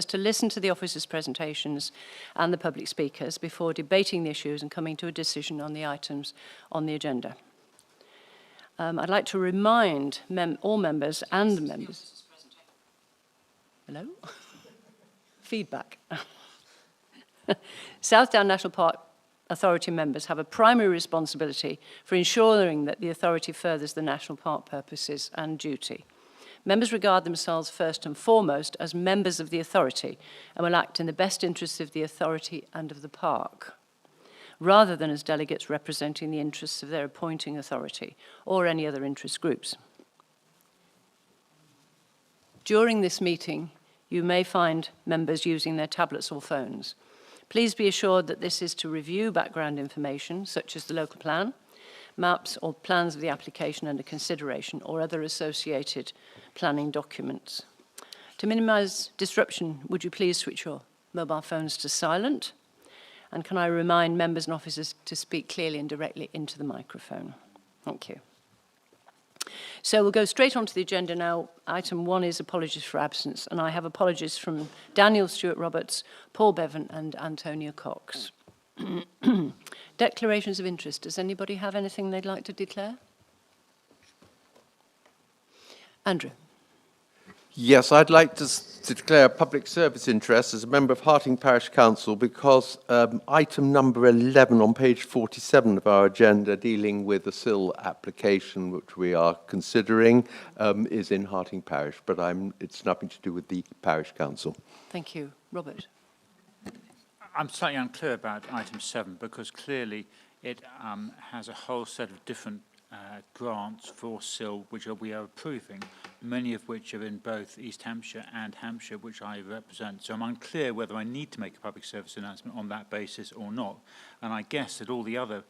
to listen to the officers' presentations and the public speakers before debating the issues and coming to a decision on the items on the agenda. I'd like to remind all members and the members... Hello? Feedback. Southdown National Park Authority members have a primary responsibility for ensuring that the authority furthers the national park purposes and duty. Members regard themselves first and foremost as members of the authority and will act in the best interests of the authority and of the park, rather than as delegates representing the interests of their appointing authority or any other interest groups. During this meeting, you may find members using their tablets or phones. Please be assured that this is to review background information, such as the local plan, maps or plans of the application under consideration, or other associated planning documents. To minimise disruption, would you please switch your mobile phones to silent? And can I remind members and officers to speak clearly and directly into the microphone? Thank you. So we'll go straight on to the agenda now. Item 1 is apologies for absence, and I have apologies from Daniel Stewart-Roberts, Paul Bevan and Antonia Cox. Declarations of interest. Does anybody have anything they'd like to declare? Andrew. Yes, I'd like to declare a public service interest as a member of Harting Parish Council because item number 11 on page 47 of our agenda dealing with the SIL application which we are considering is in Harting Parish, but it's nothing to do with the Parish Council. Thank you. Robert. I'm slightly unclear about item 7 because clearly it has a whole set of different grants for SIL which we are approving, many of which are in both East Hampshire and Hampshire, which I represent. So I'm unclear whether I need to make a public service announcement on that basis or not. And I guess that all the other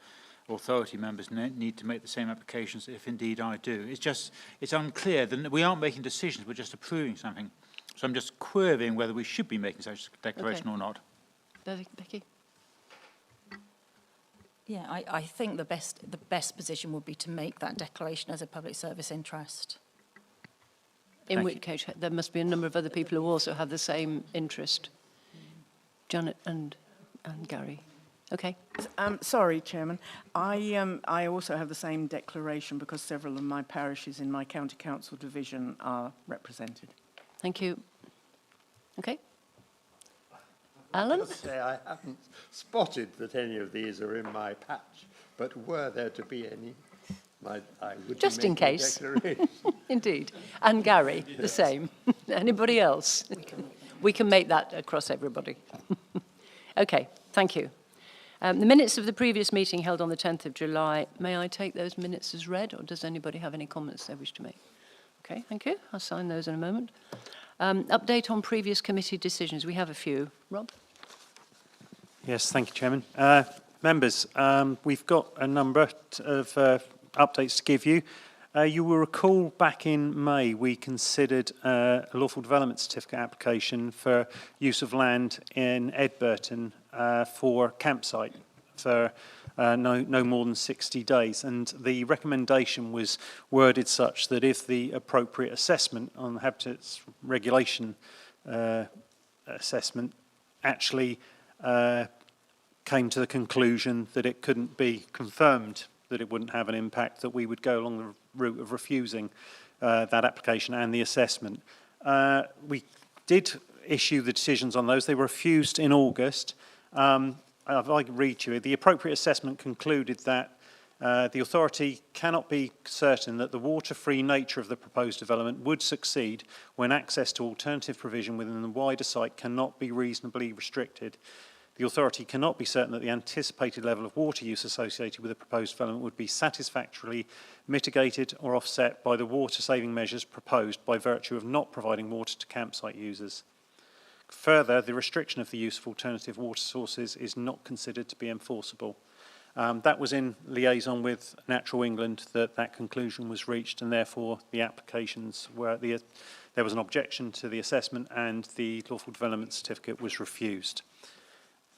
authority members need to make the same applications if indeed I do. It's unclear. We aren't making decisions, we're just approving something. So I'm just querying whether we should be making such a declaration or not. Becky? Yeah, I think the best position would be to make that declaration as a public service interest. In which case, there must be a number of other people who also have the same interest. Janet and Gary. Okay. Sorry, Chairman. I also have the same declaration because several of my parishes in my county council division are represented. Thank you. Okay. Alan? I must say I haven't spotted that any of these are in my patch, but were there to be any, I would just in case. Indeed. And Gary, the same. Anybody else? We can make that across everybody. Okay, thank you. The minutes of the previous meeting held on the 10th of July, may I take those minutes as read, or does anybody have any comments they wish to make? Okay, thank you. I'll sign those in a moment. Update on previous committee decisions. We have a few. Rob? Yes, thank you, Chairman. Members, we've got a number of updates to give you. You will recall back in May we considered a lawful development certificate application for use of land in Edburton for campsite for no more than 60 days. And the recommendation was worded such that if the appropriate assessment on the Habitats Regulation assessment actually came to the conclusion that it couldn't be confirmed that it wouldn't have an impact, that we would go along the route of refusing that application and the assessment. We did issue the decisions on those. They were refused in August. If I can read to you, the appropriate assessment concluded that the authority cannot be certain that the water-free nature of the proposed development would succeed when access to alternative provision within the wider site cannot be reasonably restricted. The authority cannot be certain that the anticipated level of water use associated with the proposed development would be satisfactorily mitigated or offset by the water-saving measures proposed by virtue of not providing water to campsite users. Further, the restriction of the use of alternative water sources is not considered to be enforceable. That was in liaison with Natural England that conclusion was reached, and therefore the applications were there was an objection to the assessment and the lawful development certificate was refused.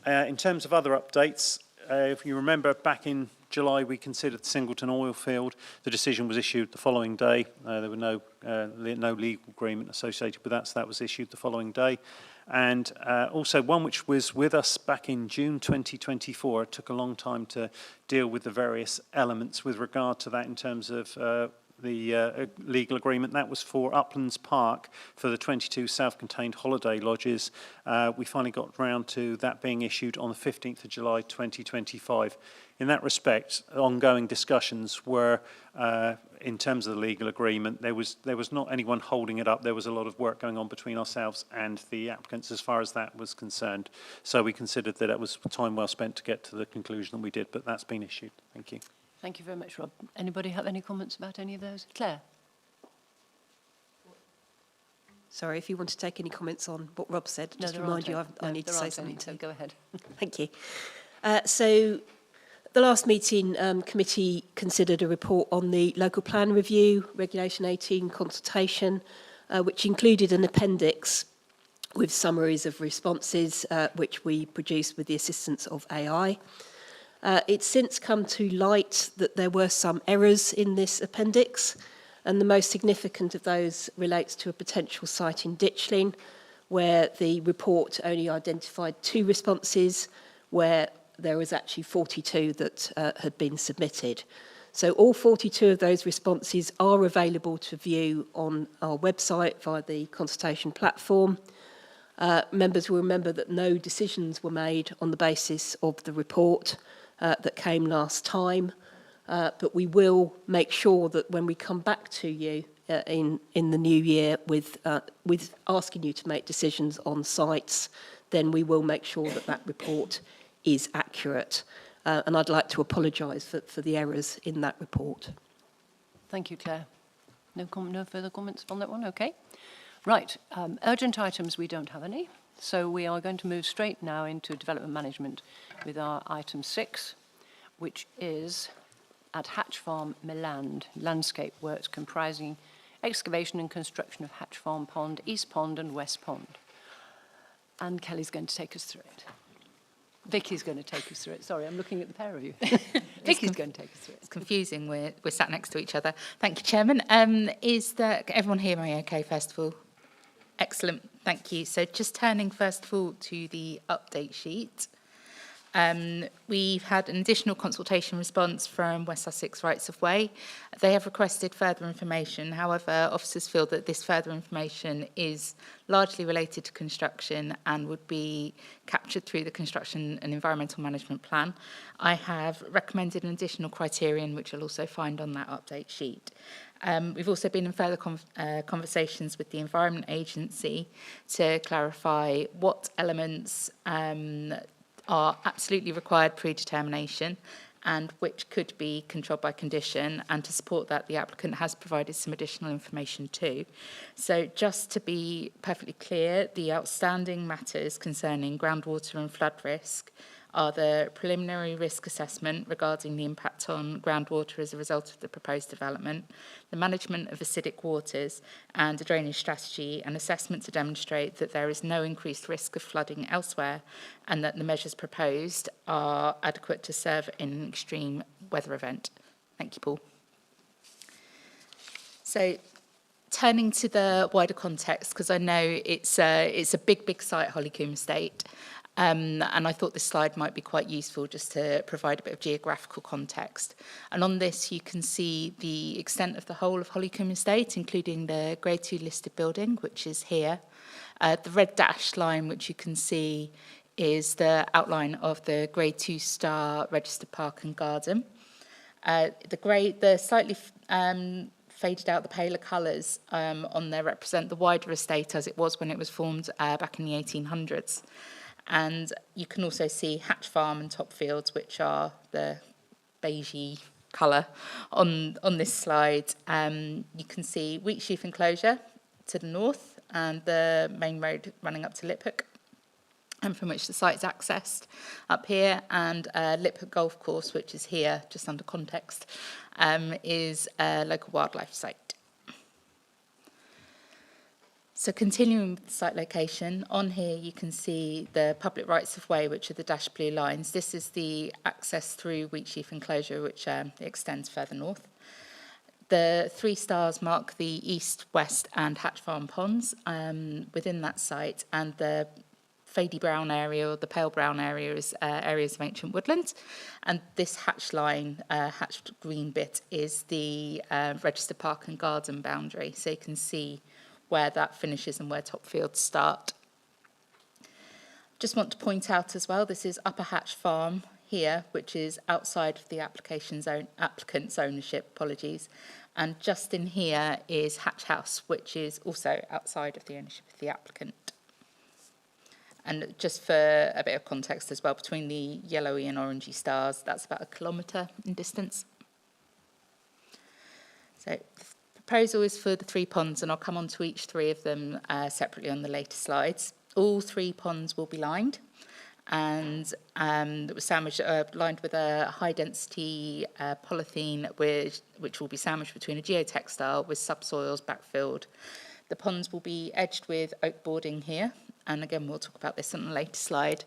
In terms of other updates, if you remember back in July we considered the Singleton oil field. The decision was issued the following day. There were no legal agreement associated with that, so that was issued the following day. and also one which was with us back in June 2024. It took a long time to deal with the various elements with regard to that in terms of the legal agreement. That was for Uplands Park for the 22 self-contained holiday lodges. We finally got round to that being issued on the 15th of July 2025. In that respect, ongoing discussions were, in terms of the legal agreement, there was not anyone holding it up. There was a lot of work going on between ourselves and the applicants as far as that was concerned. So we considered that it was time well spent to get to the conclusion that we did, but that's been issued. Thank you. Thank you very much, Rob. Anybody have any comments about any of those? Claire? Sorry, if you want to take any comments on what Rob said, No, just there remind aren't you any. I need to There say aren't something any, too. so go ahead. Thank you. So the last meeting, committee considered a report on the local plan review, Regulation 18 consultation, which included an appendix with summaries of responses, which we produced with the assistance of AI. It's since come to light that there were some errors in this appendix, and the most significant of those relates to a potential site in Ditchling, where the report only identified 2 responses, where there was actually 42 that had been submitted. So all 42 of those responses are available to view on our website via the consultation platform. Members will remember that no decisions were made on the basis of the report that came last time, but we will make sure that when we come back to you in the new year with asking you to make decisions on sites, then we will make sure that that report is accurate. And I'd like to apologise for the errors in that report. Thank you, Claire. No further comments on that one? Okay. Right. Urgent items, we don't have any. So we are going to move straight now into development management with our item 6, which is at Hatch Farm, Milland, landscape works comprising excavation and construction of Hatch Farm Pond, East Pond and West Pond. And Kelly's going to take us through it. Vicky's going to take us through it. Sorry, I'm looking at the pair of you. Vicky's going to take us through it. It's confusing. We're sat next to each other. Thank you, Chairman. Is that everyone hear me okay, first of all? Excellent. Thank you. So just turning first of all to the update sheet. We've had an additional consultation response from West Sussex Rights of Way. They have requested further information. However, officers feel that this further information is largely related to construction and would be captured through the construction and environmental management plan. I have recommended an additional criterion, which you'll also find on that update sheet. We've also been in further conversations with the Environment Agency to clarify what elements are absolutely required pre-determination and which could be controlled by condition, and to support that the applicant has provided some additional information too. So just to be perfectly clear, the outstanding matters concerning groundwater and flood risk are the preliminary risk assessment regarding the impact on groundwater as a result of the proposed development, the management of acidic waters, and a drainage strategy and assessment to demonstrate that there is no increased risk of flooding elsewhere and that the measures proposed are adequate to serve in an extreme weather event. Thank you, Paul. So, turning to the wider context, because I know it's a big site, Hollycombe Estate. And I thought this slide might be quite useful just to provide a bit of geographical context. And on this, you can see the extent of the whole of Hollycombe Estate, including the Grade 2 listed building, which is here. The red dashed line, which you can see, is the outline of the Grade 2 star registered park and garden. The slightly faded out, the paler colours on there represent the wider estate as it was when it was formed back in the 1800s. And you can also see Hatch Farm and Topfields, which are the beigey colour on this slide. You can see Wheatsheaf Enclosure to the north and the main road running up to Liphook, and from which the site's accessed up here, and Liphook Golf Course, which is here, just under context, is a local wildlife site. So continuing with the site location, on here you can see the public rights of way, which are the dashed blue lines. This is the access through Wheatsheaf Enclosure, which extends further north. The 3 stars mark the east, west and Hatch Farm ponds within that site, and the fadey brown area or the pale brown area is areas of ancient woodland. And this hatch line, hatched green bit, is the registered park and garden boundary. So you can see where that finishes and where Topfields start. Just want to point out as well, this is Upper Hatch Farm here, which is outside of the applicant's ownership, apologies. And just in here is Hatch House, which is also outside of the ownership of the applicant. And just for a bit of context as well, between the yellowy and orangey stars, that's about 1 kilometre in distance. So the proposal is for the 3 ponds, and I'll come on to each 3 of them separately on the later slides. All 3 ponds will be lined, and it was sandwiched, lined with a high-density polythene, which will be sandwiched between a geotextile with subsoils backfilled. The ponds will be edged with oak boarding here, and again we'll talk about this on a later slide.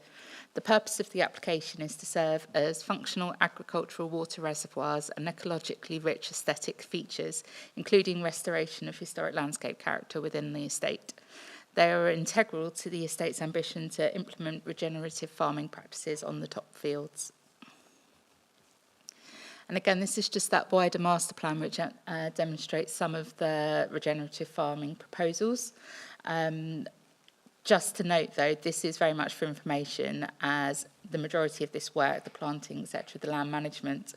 The purpose of the application is to serve as functional agricultural water reservoirs and ecologically rich aesthetic features, including restoration of historic landscape character within the estate. They are integral to the estate's ambition to implement regenerative farming practices on the top fields. And again, this is just that wider master plan which demonstrates some of the regenerative farming proposals. Just to note, though, this is very much for information, as the majority of this work, the planting, etc., the land management,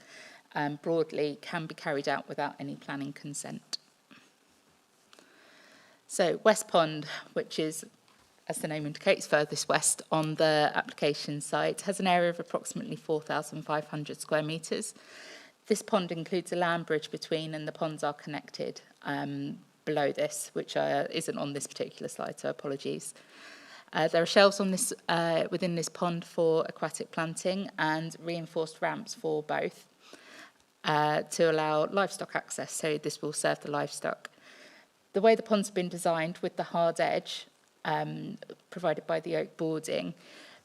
broadly can be carried out without any planning consent. So West Pond, which is, as the name indicates, furthest west on the application site, has an area of approximately 4,500 square metres. This pond includes a land bridge between, and the ponds are connected below this, which isn't on this particular slide, so apologies. There are shelves on this within this pond for aquatic planting and reinforced ramps for both to allow livestock access, so this will serve the livestock. The way the pond's been designed with the hard edge provided by the oak boarding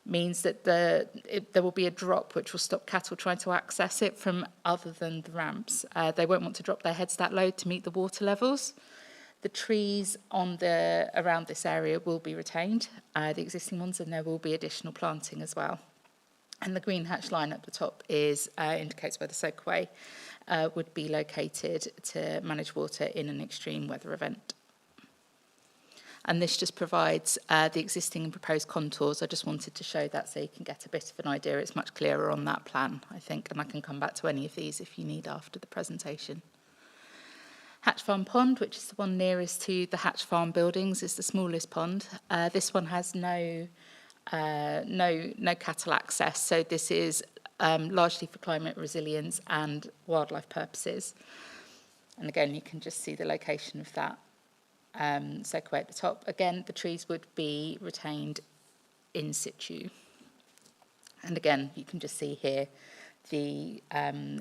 means that there will be a drop which will stop cattle trying to access it from other than the ramps. They won't want to drop their heads that low to meet the water levels. The trees around this area will be retained, the existing ones, and there will be additional planting as well. And the green hatch line at the top indicates where the soakaway would be located to manage water in an extreme weather event. And this just provides the existing and proposed contours. I just wanted to show that so you can get a bit of an idea. It's much clearer on that plan, I think, and I can come back to any of these if you need after the presentation. Hatch Farm Pond, which is the one nearest to the Hatch Farm buildings, is the smallest pond. This one has no cattle access, so this is largely for climate resilience and wildlife purposes. And again, you can just see the location of that soakaway at the top. Again, the trees would be retained in situ. And again, you can just see here the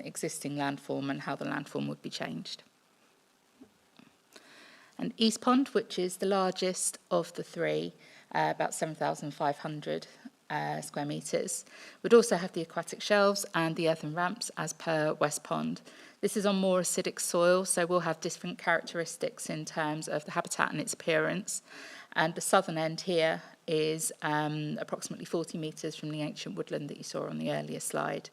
existing landform and how the landform would be changed. And East Pond, which is the largest of the 3, about 7,500 square metres, would also have the aquatic shelves and the earthen ramps as per West Pond. This is on more acidic soil, so we'll have different characteristics in terms of the habitat and its appearance. And the southern end here is approximately 40 metres from the ancient woodland that you saw on the earlier slide.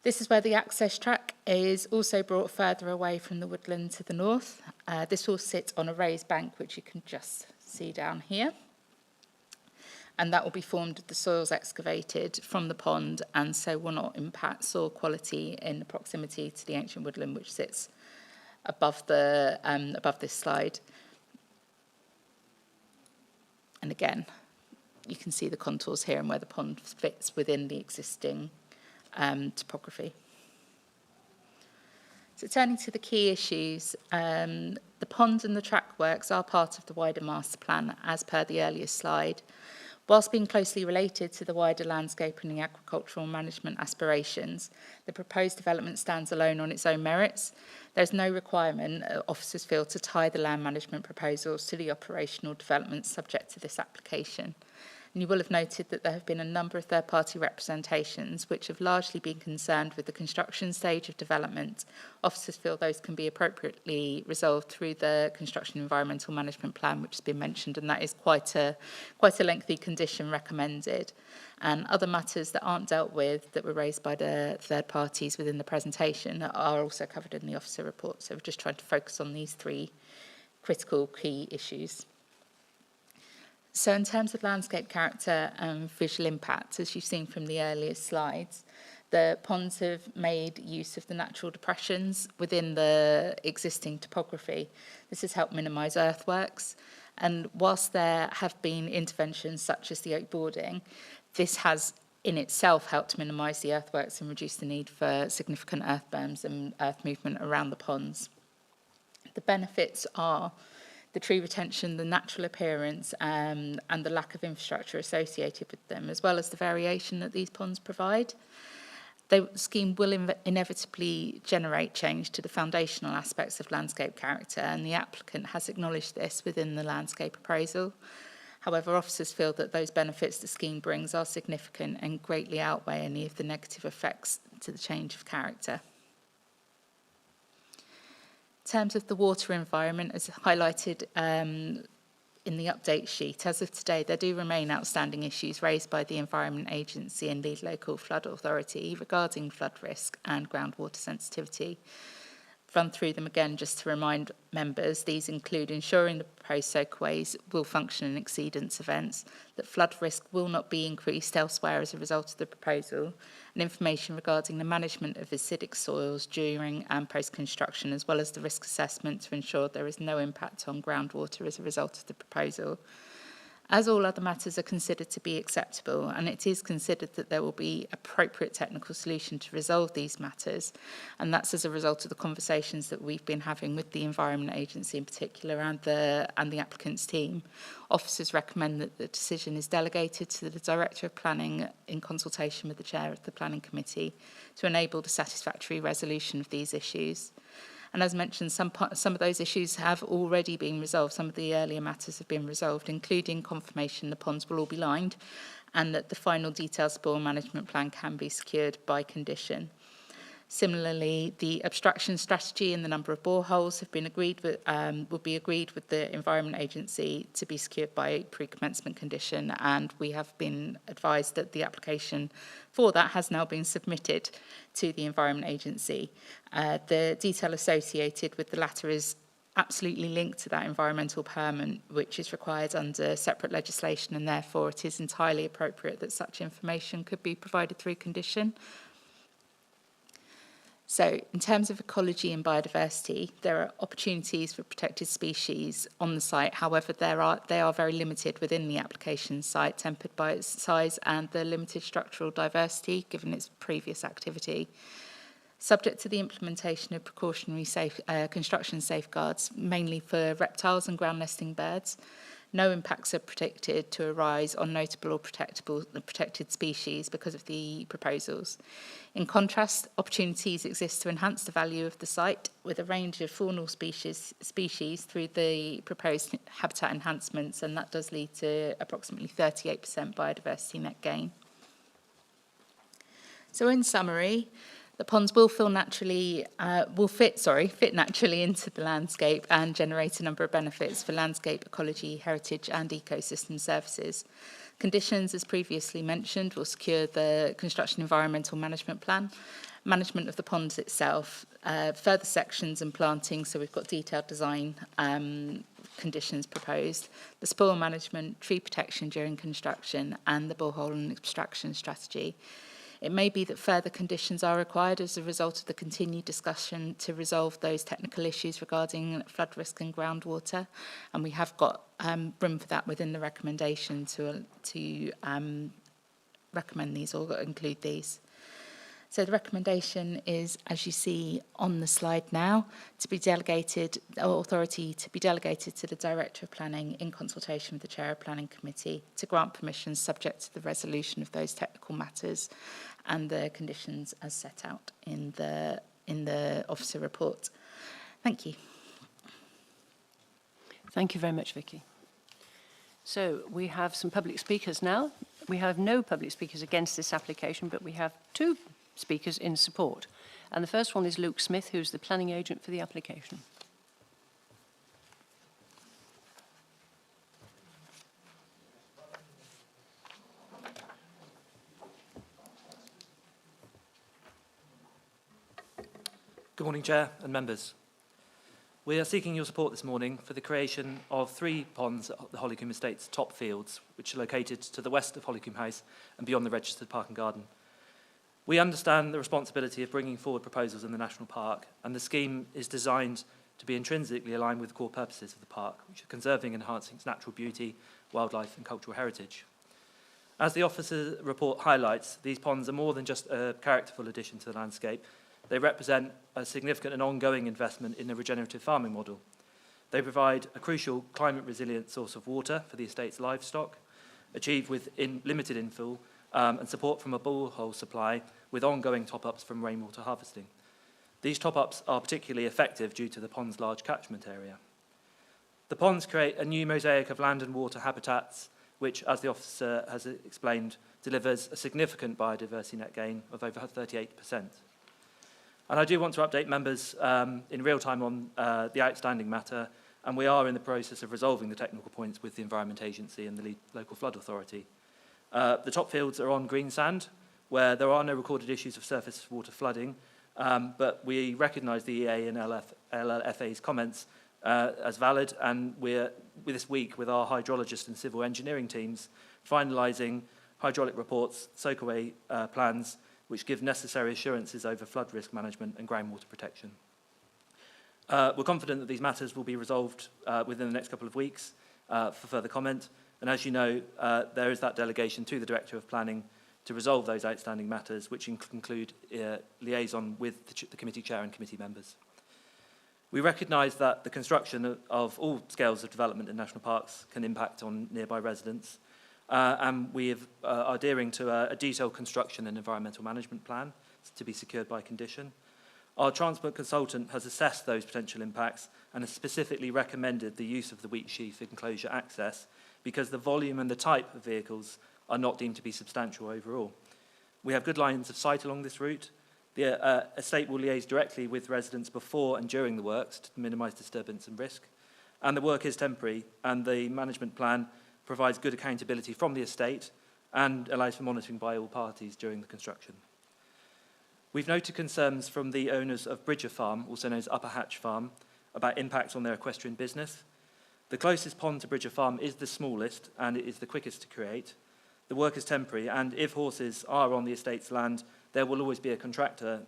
This is where the access track is also brought further away from the woodland to the north. This will sit on a raised bank, which you can just see down here. And that will be formed with the soils excavated from the pond, and so will not impact soil quality in the proximity to the ancient woodland, which sits above this slide. And again, you can see the contours here and where the pond fits within the existing topography. So turning to the key issues, the pond and the track works are part of the wider master plan as per the earlier slide. Whilst being closely related to the wider landscape and the agricultural management aspirations, the proposed development stands alone on its own merits. There's no requirement, officers feel, to tie the land management proposals to the operational developments subject to this application. And you will have noted that there have been a number of third-party representations which have largely been concerned with the construction stage of development. Officers feel those can be appropriately resolved through the Construction Environmental Management Plan, which has been mentioned, and that is quite a lengthy condition recommended. And other matters that aren't dealt with that were raised by the third parties within the presentation are also covered in the officer report. So we're just trying to focus on these three critical key issues. So in terms of landscape character and visual impact, as you've seen from the earlier slides, the ponds have made use of the natural depressions within the existing topography. This has helped minimise earthworks. And whilst there have been interventions such as the oak boarding, this has in itself helped minimise the earthworks and reduce the need for significant earth berms and earth movement around the ponds. The benefits are the tree retention, the natural appearance, and the lack of infrastructure associated with them, as well as the variation that these ponds provide. The scheme will inevitably generate change to the foundational aspects of landscape character, and the applicant has acknowledged this within the landscape appraisal. However, officers feel that those benefits the scheme brings are significant and greatly outweigh any of the negative effects to the change of character. In terms of the water environment, as highlighted in the update sheet, as of today, there do remain outstanding issues raised by the Environment Agency and Lead Local Flood Authority regarding flood risk and groundwater sensitivity. Run through them again just to remind members. These include ensuring the proposed soakaways will function in exceedance events, that flood risk will not be increased elsewhere as a result of the proposal, and information regarding the management of acidic soils during and post-construction, as well as the risk assessment to ensure there is no impact on groundwater as a result of the proposal. As all other matters are considered to be acceptable, and it is considered that there will be appropriate technical solution to resolve these matters, and that's as a result of the conversations that we've been having with the Environment Agency in particular and the applicant's team. Officers recommend that the decision is delegated to the Director of Planning in consultation with the Chair of the Planning Committee to enable the satisfactory resolution of these issues. And as mentioned, some of those issues have already been resolved. Some of the earlier matters have been resolved, including confirmation the ponds will all be lined and that the final detailed spoil management plan can be secured by condition. Similarly, the abstraction strategy and the number of boreholes have been agreed with, will be agreed with the Environment Agency to be secured by a pre-commencement condition, and we have been advised that the application for that has now been submitted to the Environment Agency. The detail associated with the latter is absolutely linked to that environmental permit, which is required under separate legislation, and therefore it is entirely appropriate that such information could be provided through condition. So in terms of ecology and biodiversity, there are opportunities for protected species on the site. However, they are very limited within the application site, tempered by its size and the limited structural diversity given its previous activity. Subject to the implementation of precautionary construction safeguards, mainly for reptiles and ground nesting birds, no impacts are predicted to arise on notable or protected species because of the proposals. In contrast, opportunities exist to enhance the value of the site with a range of faunal species through the proposed habitat enhancements, and that does lead to approximately 38% biodiversity net gain. So in summary, the ponds will fit naturally into the landscape and generate a number of benefits for landscape, ecology, heritage and ecosystem services. Conditions, as previously mentioned, will secure the Construction Environmental Management Plan, management of the ponds itself, further sections and planting, so we've got detailed design conditions proposed, the spoil management, tree protection during construction and the borehole and extraction strategy. It may be that further conditions are required as a result of the continued discussion to resolve those technical issues regarding flood risk and groundwater, and we have got room for that within the recommendation to recommend these or include these. So the recommendation is, as you see on the slide now, to be delegated, or authority to be delegated to the Director of Planning in consultation with the Chair of Planning Committee to grant permission subject to the resolution of those technical matters and the conditions as set out in the officer report. Thank you. Thank you very much, Vicky. So we have some public speakers now. We have no public speakers against this application, but we have 2 speakers in support. And the first one is Luke Smith, who's the planning agent for the application. Good morning, Chair and members. We are seeking your support this morning for the creation of 3 ponds at the Hollycombe Estate's top fields, which are located to the west of Hollycombe House and beyond the registered park and garden. We understand the responsibility of bringing forward proposals in the National Park, and the scheme is designed to be intrinsically aligned with the core purposes of the park, which are conserving and enhancing its natural beauty, wildlife and cultural heritage. As the officer's report highlights, these ponds are more than just a characterful addition to the landscape. They represent a significant and ongoing investment in a regenerative farming model. They provide a crucial climate-resilient source of water for the estate's livestock, achieved with limited infill and support from a borehole supply with ongoing top-ups from rainwater harvesting. These top-ups are particularly effective due to the pond's large catchment area. The ponds create a new mosaic of land and water habitats, which, as the officer has explained, delivers a significant biodiversity net gain of over 38%. And I do want to update members in real time on the outstanding matter, and we are in the process of resolving the technical points with the Environment Agency and the local flood authority. The top fields are on green sand, where there are no recorded issues of surface water flooding, but we recognise the EA and LLFA's comments as valid, and we're this week with our hydrologist and civil engineering teams finalising hydraulic reports, soakaway plans, which give necessary assurances over flood risk management and groundwater protection. We're confident that these matters will be resolved within the next couple of weeks for further comment. And as you know, there is that delegation to the Director of Planning to resolve those outstanding matters, which include liaison with the committee chair and committee members. We recognise that the construction of all scales of development in national parks can impact on nearby residents, and we are adhering to a detailed construction and environmental management plan to be secured by condition. Our transport consultant has assessed those potential impacts and has specifically recommended the use of the wheat sheaf enclosure access because the volume and the type of vehicles are not deemed to be substantial overall. We have good lines of sight along this route. The estate will liaise directly with residents before and during the works to minimise disturbance and risk. And the work is temporary, and the management plan provides good accountability from the estate and allows for monitoring by all parties during the construction. We've noted concerns from the owners of Bridger Farm, also known as Upper Hatch Farm, about impacts on their equestrian business. The closest pond to Bridger Farm is the smallest, and it is the quickest to create. The work is temporary, and if horses are on the estate's land, there will always be a contractor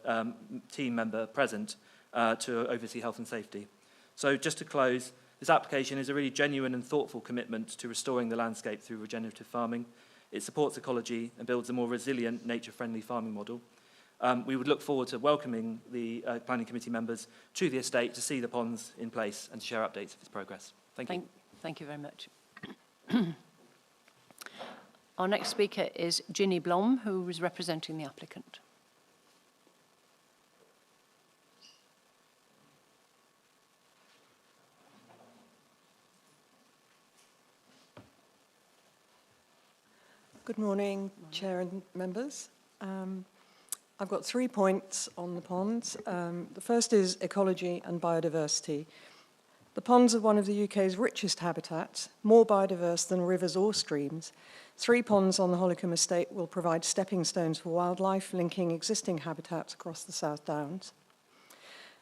team member present to oversee health and safety. So just to close, this application is a really genuine and thoughtful commitment to restoring the landscape through regenerative farming. It supports ecology and builds a more resilient, nature-friendly farming model. We would look forward to welcoming the Planning Committee members to the estate to see the ponds in place and to share updates of its progress. Thank you. Thank you very much. Our next speaker is Ginny Blom, who is representing the applicant. Good morning, Chair and members. I've got 3 points on the ponds. The first is ecology and biodiversity. The ponds are one of the UK's richest habitats, more biodiverse than rivers or streams. 3 ponds on the Hollycombe estate will provide stepping stones for wildlife, linking existing habitats across the South Downs.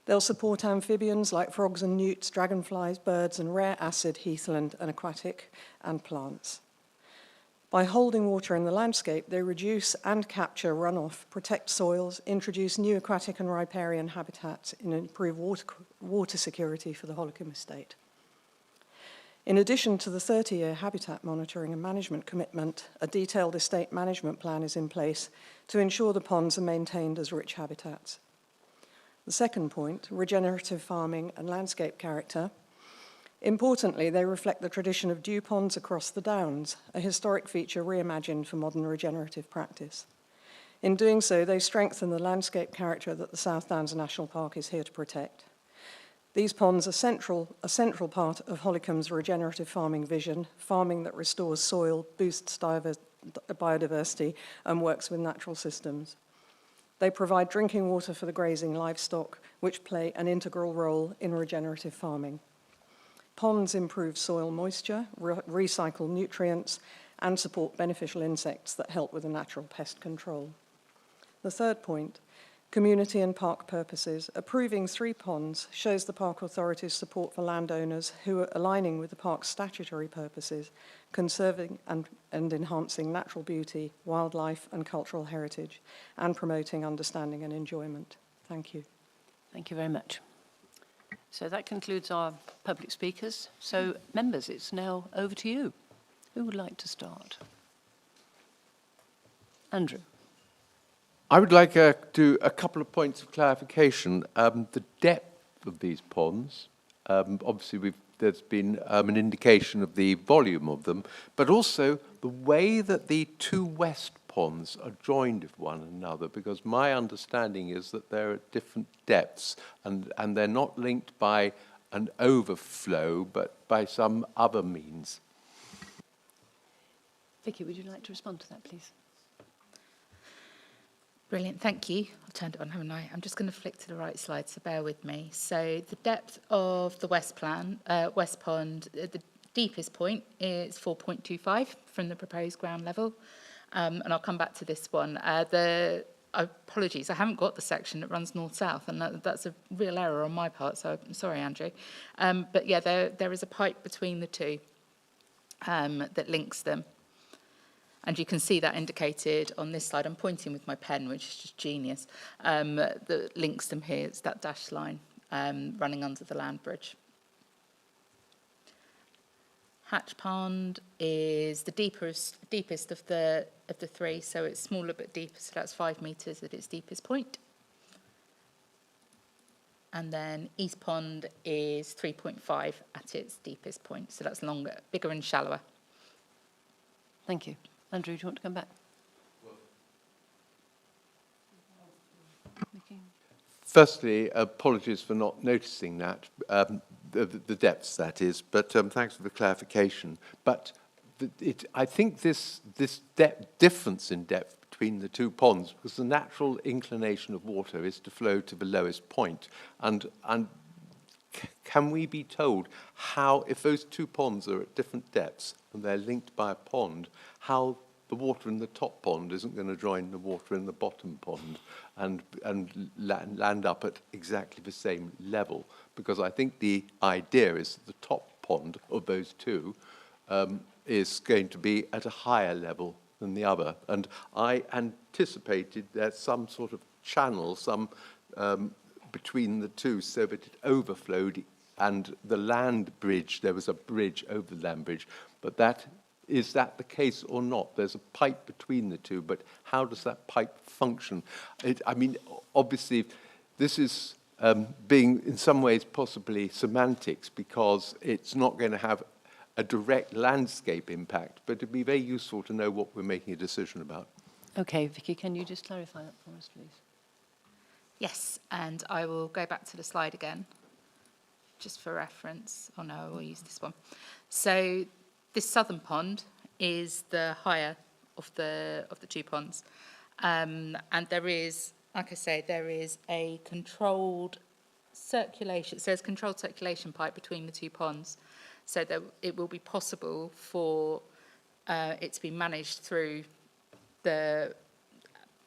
They'll support amphibians like frogs and newts, dragonflies, birds, and rare acid heathland and aquatic and plants. By holding water in the landscape, they reduce and capture runoff, protect soils, introduce new aquatic and riparian habitats, and improve water security for the Hollycombe estate. In addition to the 30-year habitat monitoring and management commitment, a detailed estate management plan is in place to ensure the ponds are maintained as rich habitats. The second point, regenerative farming and landscape character. Importantly, they reflect the tradition of dew ponds across the Downs, a historic feature reimagined for modern regenerative practice. In doing so, they strengthen the landscape character that the South Downs National Park is here to protect. These ponds are a central part of Hollycombe's regenerative farming vision, farming that restores soil, boosts biodiversity, and works with natural systems. They provide drinking water for the grazing livestock, which play an integral role in regenerative farming. Ponds improve soil moisture, recycle nutrients, and support beneficial insects that help with the natural pest control. The third point, community and park purposes. Approving 3 ponds shows the park authority's support for landowners who are aligning with the park's statutory purposes, conserving and enhancing natural beauty, wildlife and cultural heritage, and promoting understanding and enjoyment. Thank you. Thank you very much. So that concludes our public speakers. So members, it's now over to you. Who would like to start? Andrew. I would like to do a couple of points of clarification. The depth of these ponds, obviously there's been an indication of the volume of them, but also the way that the 2 west ponds are joined with one another, because my understanding is that they're at different depths and they're not linked by an overflow, but by some other means. Vicky, would you like to respond to that, please? Brilliant, thank you. I've turned it on, haven't I? I'm just going to flick to the right slide, so bear with me. So the depth of the West Pond, the deepest point is 4.25 from the proposed ground level. And I'll come back to this one. Apologies, I haven't got the section that runs north-south, and that's a real error on my part, so I'm sorry, Andrew. But yeah, there is a pipe between the 2 that links them. And you can see that indicated on this slide. I'm pointing with my pen, which is just genius, that links them here. It's that dashed line running under the land bridge. Hatch Pond is the deepest of the 3, so it's smaller but deeper, so that's 5 metres at its deepest point. And then East Pond is 3.5 at its deepest point, so that's longer, bigger and shallower. Thank you. Andrew, do you want to come back? Firstly, apologies for not noticing that, the depths, that is, but thanks for the clarification. But I think this difference in depth between the 2 ponds, because the natural inclination of water is to flow to the lowest point, and can we be told how, if those 2 ponds are at different depths and they're linked by a pond, how the water in the top pond isn't going to join the water in the bottom pond and land up at exactly the same level? Because I think the idea is that the top pond of those 2 is going to be at a higher level than the other. And I anticipated there's some sort of channel, between the 2, so that it overflowed, and the land bridge, there was a bridge over the land bridge, but is that the case or not? There's a pipe between the 2, but how does that pipe function? I mean, obviously, this is being in some ways possibly semantics, because it's not going to have a direct landscape impact, but it'd be very useful to know what we're making a decision about. Okay, Vicky, can you just clarify that for us, please? Yes, and I will go back to the slide again, just for reference. Oh no, I will use this one. So this southern pond is the higher of the 2 ponds. And there is, like I say, there is a controlled circulation, so there's a controlled circulation pipe between the 2 ponds, so that it will be possible for it to be managed through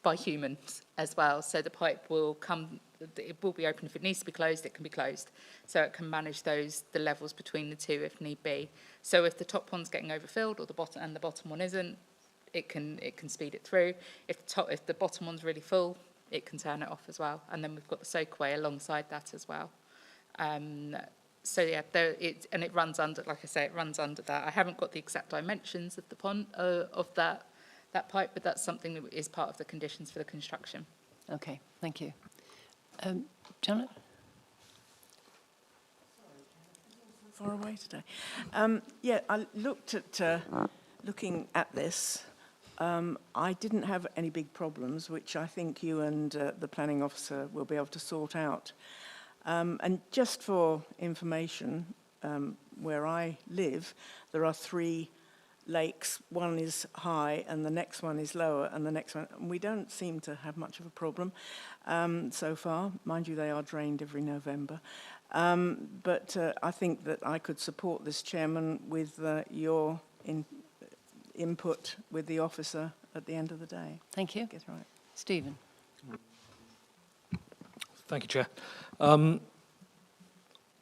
by humans as well. So the pipe will come, it will be open if it needs to be closed, it can be closed. So it can manage the levels between the 2 if need be. So if the top pond's getting overfilled or the bottom one isn't, it can speed it through. If the bottom one's really full, it can turn it off as well. And then we've got the soakaway alongside that as well. So yeah, it runs under, like I say, it runs under that. I haven't got the exact dimensions of the pond of that pipe, but that's something that is part of the conditions for the construction. Okay, thank you. Janet? Far away today. Yeah, I looked at looking at this. I didn't have any big problems, which I think you and the planning officer will be able to sort out. And just for information, where I live, there are 3 lakes. One is high and the next one is lower and the next one, and we don't seem to have much of a problem so far. Mind you, they are drained every November. But I think that I could support this, Chairman, with your input with the officer at the end of the day. Thank you. Get it right. Stephen. Thank you, Chair. The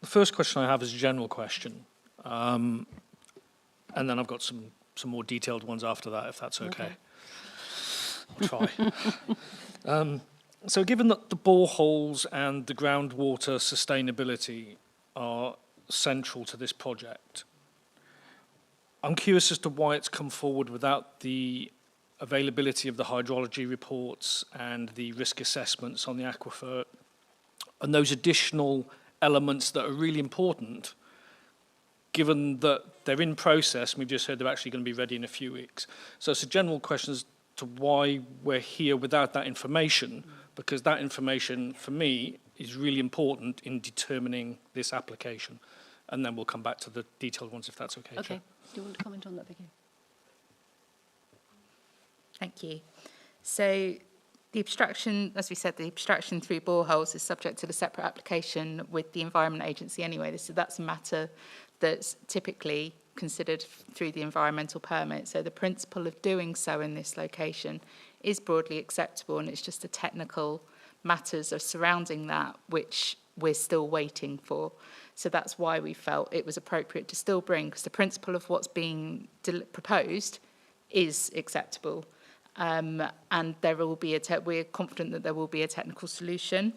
first question I have is a general question. And then I've got some more detailed ones after that, if that's okay. I'll try. So given that the boreholes and the groundwater sustainability are central to this project, I'm curious as to why it's come forward without the availability of the hydrology reports and the risk assessments on the aquifer and those additional elements that are really important, given that they're in process, and we've just heard they're actually going to be ready in a few weeks. So it's a general question as to why we're here without that information, because that information, for me, is really important in determining this application. And then we'll come back to the detailed ones, if that's okay. Okay. Chair. Do you want to comment on that, Vicky? Thank you. So the abstraction, as we said, the abstraction through boreholes is subject to the separate application with the Environment Agency anyway. So that's a matter that's typically considered through the environmental permit. So the principle of doing so in this location is broadly acceptable, and it's just the technical matters of surrounding that which we're still waiting for. So that's why we felt it was appropriate to still bring, because the principle of what's being proposed is acceptable. And there will be we're confident that there will be a technical solution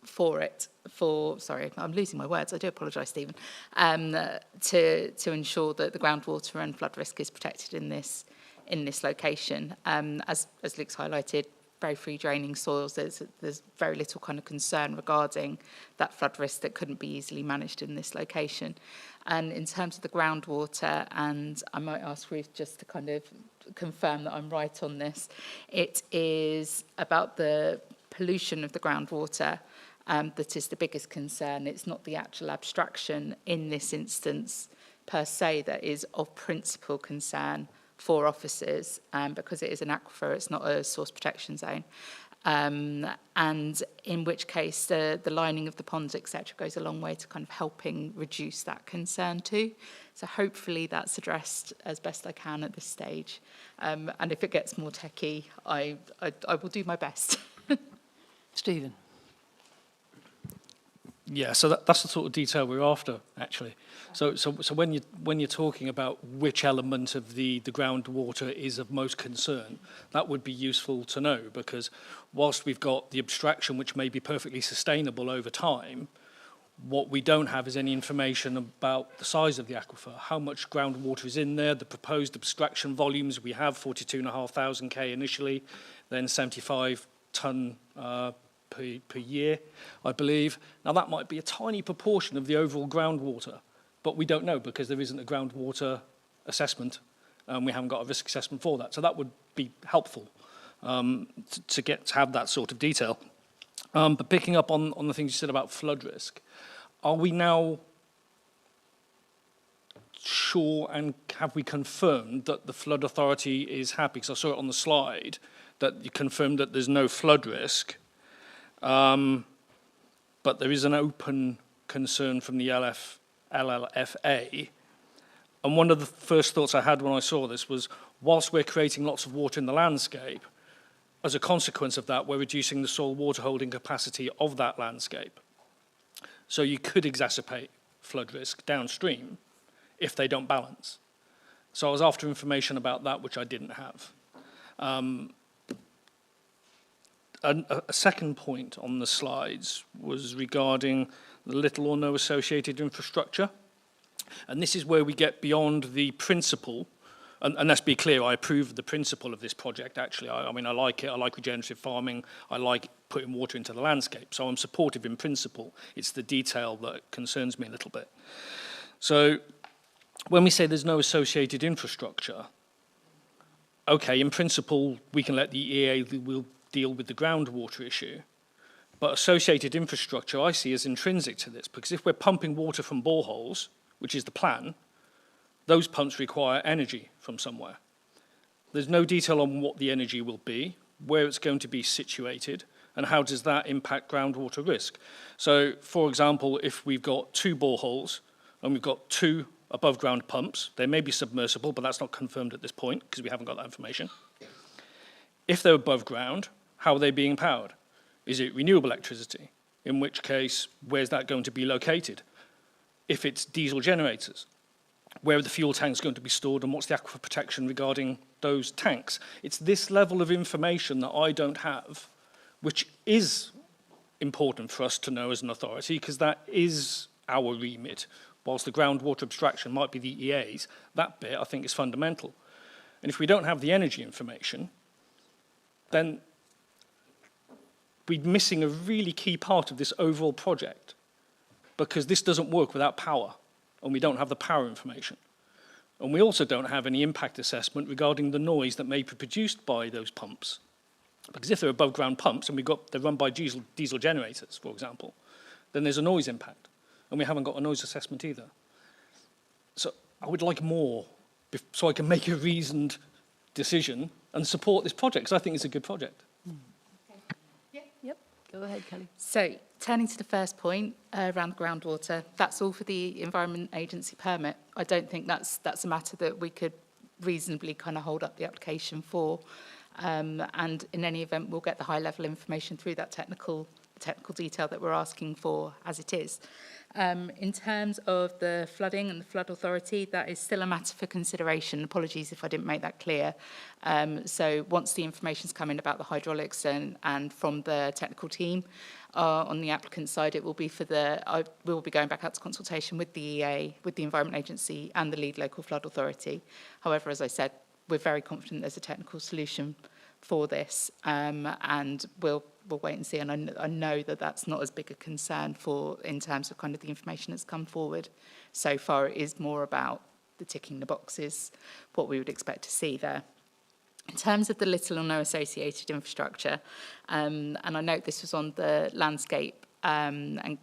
for it. Sorry, I'm losing my words. I do apologise, Stephen. To ensure that the groundwater and flood risk is protected in this location. As Luke's highlighted, very free draining soils. There's very little kind of concern regarding that flood risk that couldn't be easily managed in this location. And in terms of the groundwater, and I might ask Ruth just to kind of confirm that I'm right on this, it is about the pollution of the groundwater that is the biggest concern. It's not the actual abstraction in this instance per se that is of principal concern for officers, because it is an aquifer, it's not a source protection zone. And in which case the lining of the ponds, etc., goes a long way to kind of helping reduce that concern too. So hopefully that's addressed as best I can at this stage. And if it gets more techie, I will do my best. Stephen. Yeah, so that's the sort of detail we're after, actually. So when you're talking about which element of the groundwater is of most concern, that would be useful to know, because whilst we've got the abstraction, which may be perfectly sustainable over time, what we don't have is any information about the size of the aquifer, how much groundwater is in there, the proposed abstraction volumes. We have 42,500 K initially, then 75 tonne per year, I believe. Now, that might be a tiny proportion of the overall groundwater, but we don't know because there isn't a groundwater assessment, and we haven't got a risk assessment for that. So that would be helpful to have that sort of detail. But picking up on the things you said about flood risk, are we now sure and have we confirmed that the flood authority is happy? Because I saw it on the slide that you confirmed that there's no flood risk. But there is an open concern from the LLFA. And one of the first thoughts I had when I saw this was, whilst we're creating lots of water in the landscape, as a consequence of that, we're reducing the soil water holding capacity of that landscape. So you could exacerbate flood risk downstream if they don't balance. So I was after information about that, which I didn't have. A second point on the slides was regarding the little or no associated infrastructure. And this is where we get beyond the principle. And let's be clear, I approve of the principle of this project, actually. I mean, I like it. I like regenerative farming. I like putting water into the landscape. So I'm supportive in principle. It's the detail that concerns me a little bit. So when we say there's no associated infrastructure, okay, in principle, we can let the EA will deal with the groundwater issue. But associated infrastructure I see as intrinsic to this, because if we're pumping water from boreholes, which is the plan, those pumps require energy from somewhere. There's no detail on what the energy will be, where it's going to be situated, and how does that impact groundwater risk. So, for example, if we've got 2 boreholes and we've got 2 above ground pumps, they may be submersible, but that's not confirmed at this point because we haven't got that information. If they're above ground, how are they being powered? Is it renewable electricity? In which case, where's that going to be located? If it's diesel generators, where are the fuel tanks going to be stored and what's the aquifer protection regarding those tanks? It's this level of information that I don't have, which is important for us to know as an authority, because that is our remit. Whilst the groundwater abstraction might be the EA's, that bit I think is fundamental. And if we don't have the energy information, then we're missing a really key part of this overall project, because this doesn't work without power, and we don't have the power information. And we also don't have any impact assessment regarding the noise that may be produced by those pumps. Because if they're above ground pumps and they're run by diesel generators, for example, then there's a noise impact. And we haven't got a noise assessment either. So I would like more so I can make a reasoned decision and support this project, because I think it's a good project. Yep, go ahead, Kelly. So, turning to the first point around the groundwater, that's all for the Environment Agency permit. I don't think that's a matter that we could reasonably kind of hold up the application for. And in any event, we'll get the high-level information through that technical detail that we're asking for as it is. In terms of the flooding and the flood authority, that is still a matter for consideration. Apologies if I didn't make that clear. So once the information's come in about the hydraulics and from the technical team on the applicant side, it will be we'll be going back out to consultation with the EA, with the Environment Agency and the lead local flood authority. However, as I said, we're very confident there's a technical solution for this, and we'll wait and see. And I know that that's not as big a concern in terms of kind of the information that's come forward so far. It is more about the ticking the boxes, what we would expect to see there. In terms of the little or no associated infrastructure, and I note this was on the landscape and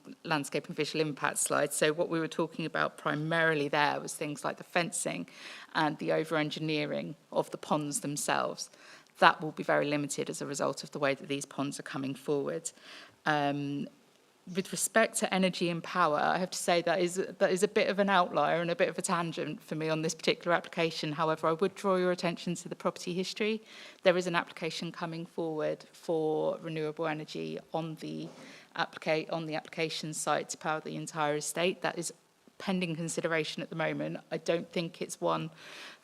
visual impact slide. So what we were talking about primarily there was things like the fencing and the over-engineering of the ponds themselves. That will be very limited as a result of the way that these ponds are coming forward. With respect to energy and power, I have to say that is a bit of an outlier and a bit of a tangent for me on this particular application. However, I would draw your attention to the property history. There is an application coming forward for renewable energy on the application site to power the entire estate. That is pending consideration at the moment. I don't think it's one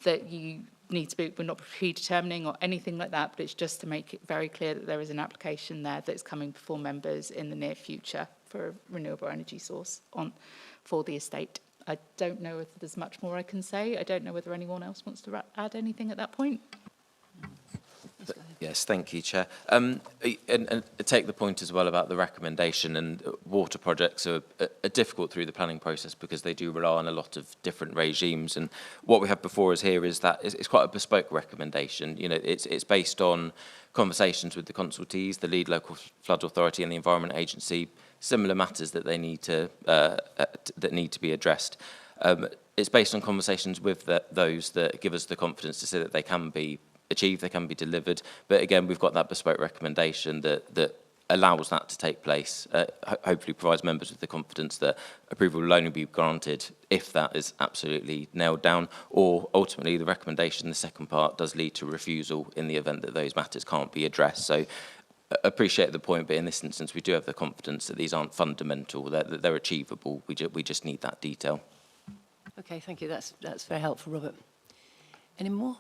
that you need to be, we're not predetermining or anything like that, but it's just to make it very clear that there is an application there that's coming before members in the near future for a renewable energy source for the estate. I don't know if there's much more I can say. I don't know whether anyone else wants to add anything at that point. Yes, thank you, Chair. And take the point as well about the recommendation, and water projects are difficult through the planning process because they do rely on a lot of different regimes. And what we have before us here is that it's quite a bespoke recommendation. You know, it's based on conversations with the consultees, the lead local flood authority and the Environment Agency, similar matters that they need to that need to be addressed. It's based on conversations with those that give us the confidence to say that they can be achieved, they can be delivered. But again, we've got that bespoke recommendation that allows that to take place, hopefully provides members with the confidence that approval will only be granted if that is absolutely nailed down, or ultimately the recommendation, the second part, does lead to refusal in the event that those matters can't be addressed. So appreciate the point, but in this instance we do have the confidence that these aren't fundamental, that they're achievable. We just need that detail. Okay, thank you. That's very helpful, Robert. Any more?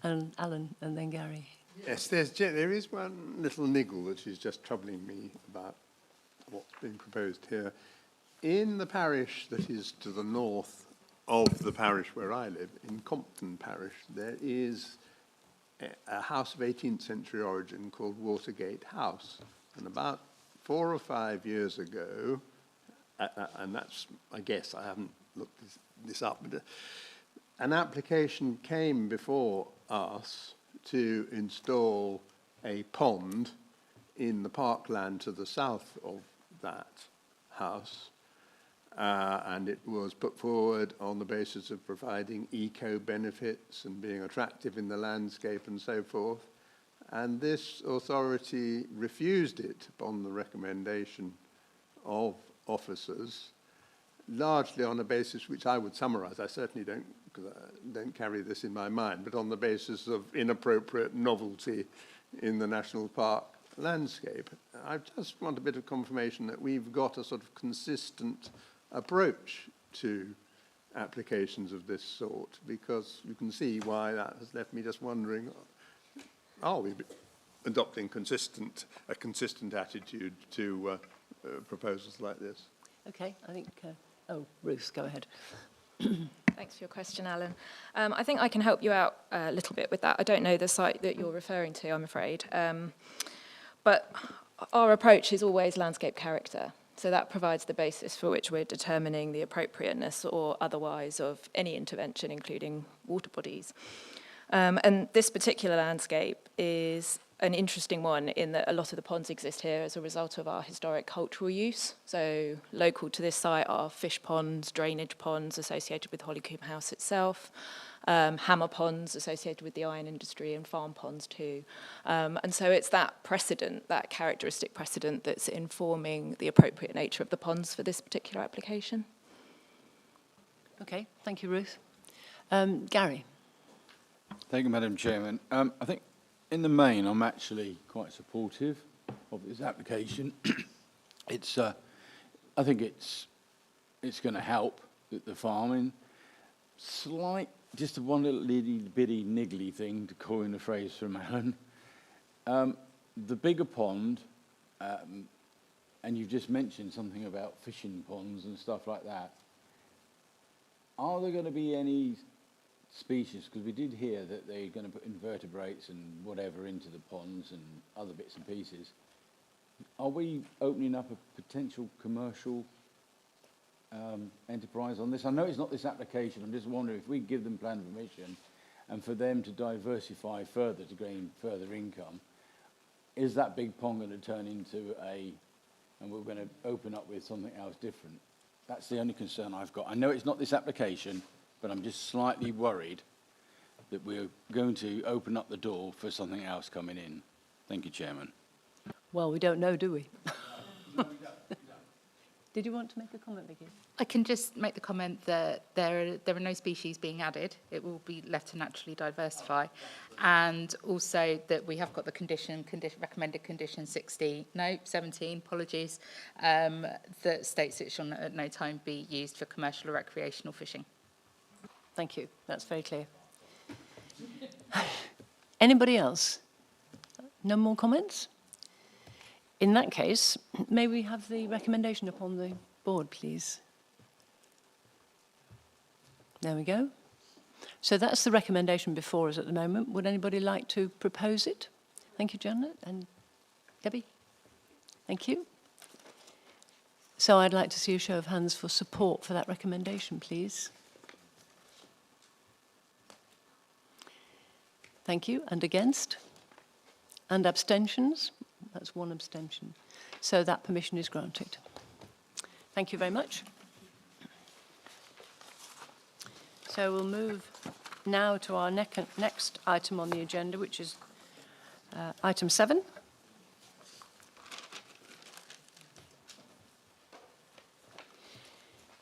And Alan, and then Gary. Yes, there is one little niggle that is just troubling me about what's being proposed here. In the parish that is to the north of the parish where I live, in Compton Parish, there is a house of 18th century origin called Watergate House. And about 4 or 5 years ago, and that's, I guess, I haven't looked this up, but an application came before us to install a pond in the parkland to the south of that house, and it was put forward on the basis of providing eco-benefits and being attractive in the landscape and so forth. And this authority refused it upon the recommendation of officers, largely on a basis which I would summarise. I certainly don't carry this in my mind, but on the basis of inappropriate novelty in the national park landscape. I just want a bit of confirmation that we've got a sort of consistent approach to applications of this sort, because you can see why that has left me just wondering, are we adopting a consistent attitude to proposals like this? Okay, I think, Ruth, go ahead. Thanks for your question, Alan. I think I can help you out a little bit with that. I don't know the site that you're referring to, I'm afraid. But our approach is always landscape character. So that provides the basis for which we're determining the appropriateness or otherwise of any intervention, including water bodies. And this particular landscape is an interesting one in that a lot of the ponds exist here as a result of our historic cultural use. So local to this site are fish ponds, drainage ponds associated with Hollycombe House itself, hammer ponds associated with the iron industry, and farm ponds too. And so it's that precedent, that characteristic precedent, that's informing the appropriate nature of the ponds for this particular application. Okay, thank you, Ruth. Gary. Thank you, Madam Chairman. I think in the main, I'm actually quite supportive of this application. I think it's going to help the farming. Just one little bitty niggly thing, to coin a phrase from Alan. The bigger pond, and you've just mentioned something about fishing ponds and stuff like that. Are there going to be any species, because we did hear that they're going to put invertebrates and whatever into the ponds and other bits and pieces. Are we opening up a potential commercial enterprise on this? I know it's not this application. I'm just wondering if we give them plan permission and for them to diversify further to gain further income, is that big pond going to turn into and we're going to open up with something else different? That's the only concern I've got. I know it's not this application, but I'm just slightly worried that we're going to open up the door for something else coming in. Thank you, Chairman. Well, we don't know, do we? Did you want to make a comment, Vicky? I can just make the comment that there are no species being added. It will be left to naturally diversify. And also that we have got the recommended condition 17, apologies, that states it shall at no time be used for commercial or recreational fishing. Thank you. That's very clear. Anybody else? No more comments? In that case, may we have the recommendation upon the board, please? There we go. So that's the recommendation before us at the moment. Would anybody like to propose it? Thank you, Janet. And Debbie? Thank you. So I'd like to see a show of hands for support for that recommendation, please. Thank you. And against? And abstentions? That's one abstention. So that permission is granted. Thank you very much. So we'll move now to our next item on the agenda, which is item 7.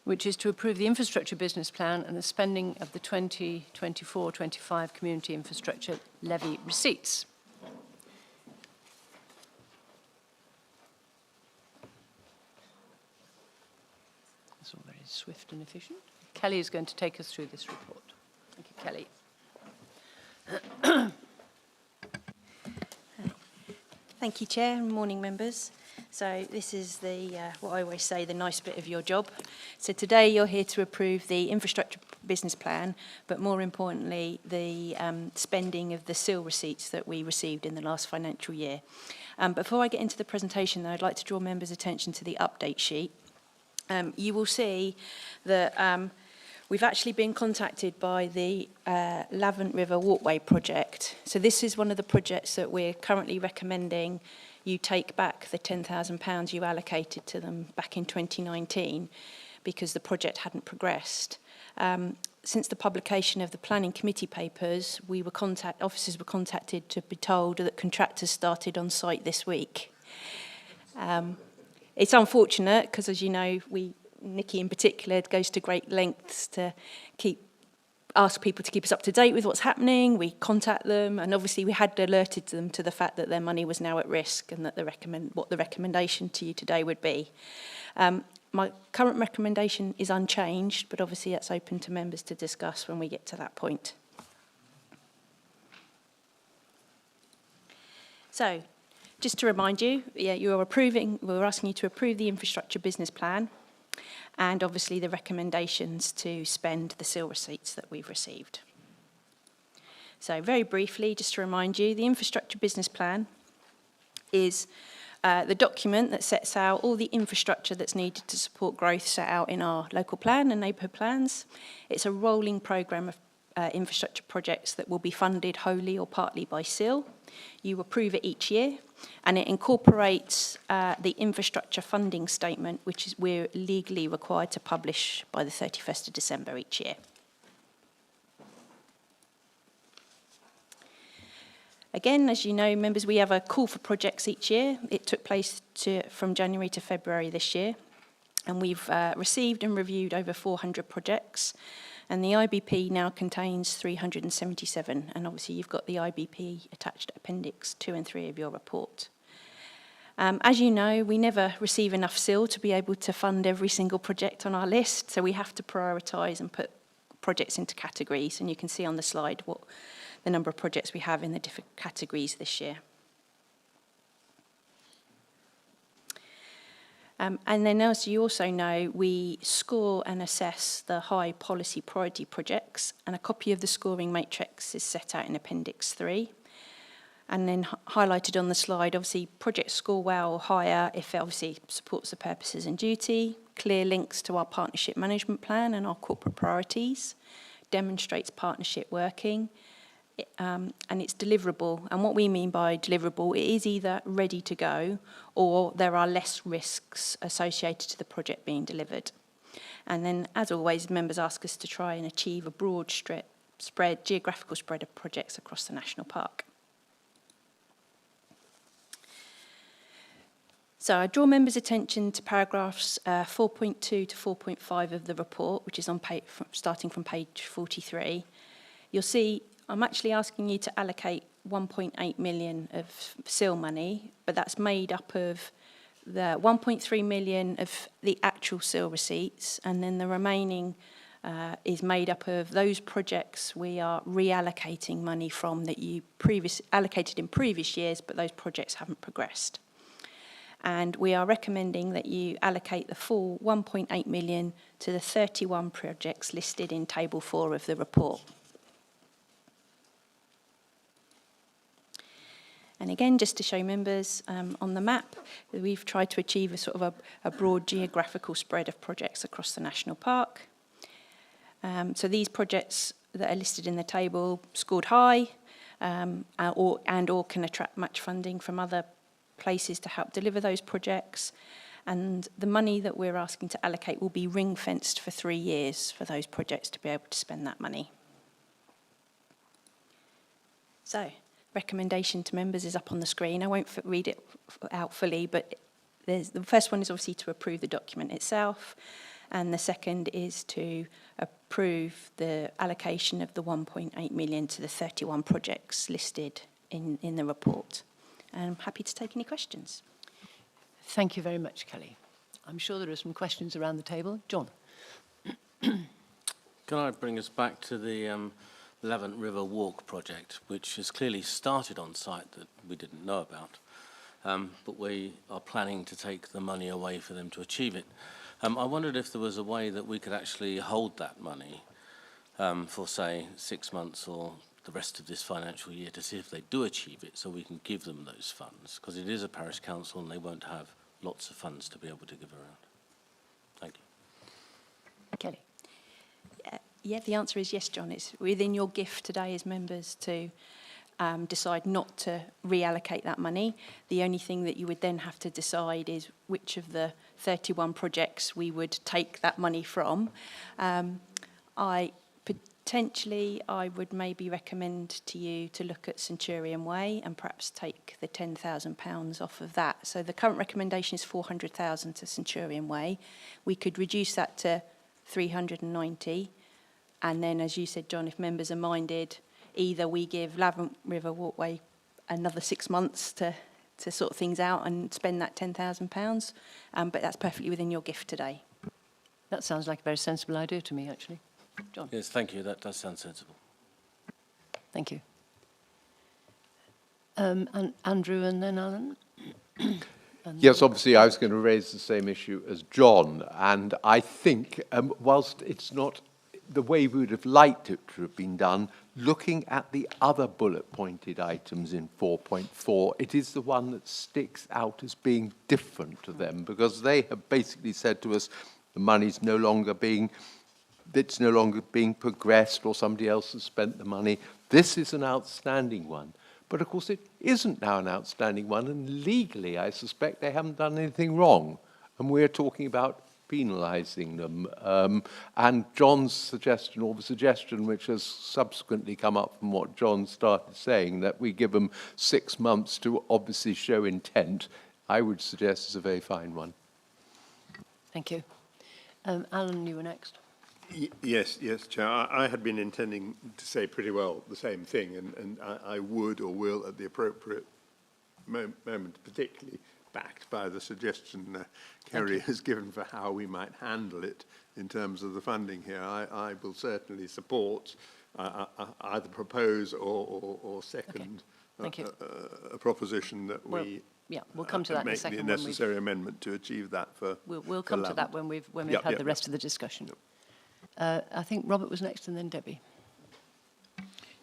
Which is to approve the infrastructure business plan and the spending of the 2024-25 community infrastructure levy receipts. That's all very swift and efficient. Kelly is going to take us through this report. Thank you, Kelly. Thank you, Chair, and morning, members. So this is what I always say, the nice bit of your job. So today you're here to approve the infrastructure business plan, but more importantly, the spending of the SIL receipts that we received in the last financial year. Before I get into the presentation, though, I'd like to draw members' attention to the update sheet. You will see that We've actually been contacted by the Lavant River Walkway project. So this is one of the projects that we're currently recommending you take back the £10,000 you allocated to them back in 2019 because the project hadn't progressed. Since the publication of the planning committee papers, officers were contacted to be told that contractors started on site this week. It's unfortunate because, as you know, Nikki in particular goes to great lengths to ask people to keep us up to date with what's happening. We contact them, and obviously we had alerted them to the fact that their money was now at risk and that what the recommendation to you today would be. My current recommendation is unchanged, but obviously that's open to members to discuss when we get to that point. So, just to remind you, we're asking you to approve the infrastructure business plan and obviously the recommendations to spend the SIL receipts that we've received. So very briefly, just to remind you, the infrastructure business plan is the document that sets out all the infrastructure that's needed to support growth set out in our local plan and neighbourhood plans. It's a rolling programme of infrastructure projects that will be funded wholly or partly by SIL. You approve it each year, and it incorporates the infrastructure funding statement, which we're legally required to publish by the 31st of December each year. Again, as you know, members, we have a call for projects each year. It took place from January to February this year, and we've received and reviewed over 400 projects. And the IBP now contains 377, and obviously you've got the IBP attached to Appendix 2 and 3 of your report. As you know, we never receive enough SIL to be able to fund every single project on our list, so we have to prioritise and put projects into categories, and you can see on the slide what the number of projects we have in the different categories this year. And then, as you also know, we score and assess the high policy priority projects, and a copy of the scoring matrix is set out in Appendix 3. And then highlighted on the slide, obviously, projects score well or higher if it obviously supports the purposes and duty, clear links to our partnership management plan and our corporate priorities, demonstrates partnership working, and it's deliverable. And what we mean by deliverable, it is either ready to go or there are less risks associated to the project being delivered. And then, as always, members ask us to try and achieve a broad geographical spread of projects across the national park. So I draw members' attention to paragraphs 4.2 to 4.5 of the report, which is on starting from page 43. You'll see I'm actually asking you to allocate 1.8 million of SIL money, but that's made up of the 1.3 million of the actual SIL receipts, and then the remaining is made up of those projects we are reallocating money from that you allocated in previous years, but those projects haven't progressed. And we are recommending that you allocate the full 1.8 million to the 31 projects listed in Table 4 of the report. And again, just to show members on the map, we've tried to achieve a sort of a broad geographical spread of projects across the national park. So these projects that are listed in the table scored high or can attract much funding from other places to help deliver those projects. And the money that we're asking to allocate will be ring-fenced for 3 years for those projects to be able to spend that money. So, recommendation to members is up on the screen. I won't read it out fully, but the first one is obviously to approve the document itself, and the second is to approve the allocation of the 1.8 million to the 31 projects listed in the report. And I'm happy to take any questions. Thank you very much, Kelly. I'm sure there are some questions around the table. John. Can I bring us back to the Lavant River Walk project, which has clearly started on site that we didn't know about, but we are planning to take the money away for them to achieve it. I wondered if there was a way that we could actually hold that money for, say, 6 months or the rest of this financial year to see if they do achieve it, so we can give them those funds, because it is a parish council and they won't have lots of funds to be able to give around. Thank you. Kelly. Yeah, the answer is yes, John. It's within your gift today as members to decide not to reallocate that money. The only thing that you would then have to decide is which of the 31 projects we would take that money from. I would maybe recommend to you to look at Centurion Way and perhaps take the £10,000 off of that. So the current recommendation is 400,000 to Centurion Way. We could reduce that to 390, and then, as you said, John, if members are minded, either we give Lavant River Walkway another 6 months to sort things out and spend that £10,000, but that's perfectly within your gift today. That sounds like a very sensible idea to me, actually. John. Yes, thank you. That does sound sensible. Thank you. And Andrew and then Alan. Yes, obviously I was going to raise the same issue as John, and I think whilst it's not the way we would have liked it to have been done, looking at the other bullet-pointed items in 4.4, it is the one that sticks out as being different to them, because they have basically said to us the money's no longer being progressed, or somebody else has spent the money. This is an outstanding one. But of course it isn't now an outstanding one, and legally I suspect they haven't done anything wrong. And we're talking about penalising them. And John's suggestion, or the suggestion which has subsequently come up from what John started saying, that we give them 6 months to obviously show intent, I would suggest is a very fine one. Thank you. Alan, you were next. Yes, Chair. I had been intending to say pretty well the same thing, and I would or will at the appropriate moment, particularly backed by the suggestion Kerry has given for how we might handle it in terms of the funding here. I will certainly support, either propose or second a proposition that we we'll come to that in a second. Make the necessary amendment to achieve that for We'll come to that when we've had the rest of the discussion. I think Robert was next and then Debbie.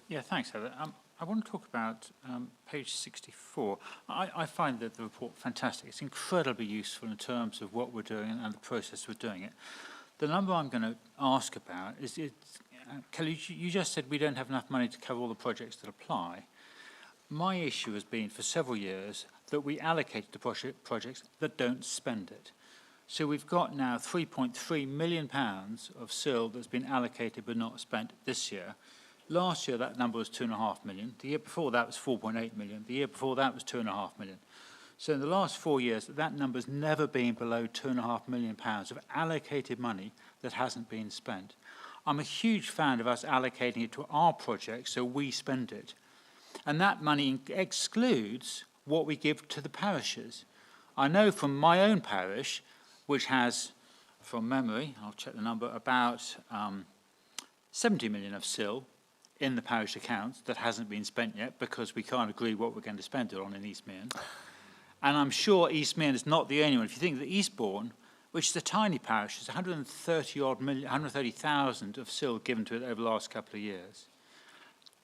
Yeah, thanks, Heather. I want to talk about page 64. I find that the report fantastic. It's incredibly useful in terms of what we're doing and the process we're doing it. The number I'm going to ask about is, Kelly, you just said we don't have enough money to cover all the projects that apply. My issue has been for several years that we allocate to projects that don't spend it. So we've got now £3.3 million of SIL that's been allocated but not spent this year. Last year that number was £2.5 million. The year before that was £4.8 million. The year before that was £2.5 million. So in the last 4 years, that number's never been below £2.5 million of allocated money that hasn't been spent. I'm a huge fan of us allocating it to our projects so we spend it. And that money excludes what we give to the parishes. I know from my own parish, which has, from memory, I'll check the number, about 70 million of SIL in the parish accounts that hasn't been spent yet because we can't agree what we're going to spend it on in Eastmearn. And I'm sure Eastmearn is not the only one. If you think that Eastbourne, which is a tiny parish, has 130,000 of SIL given to it over the last couple of years.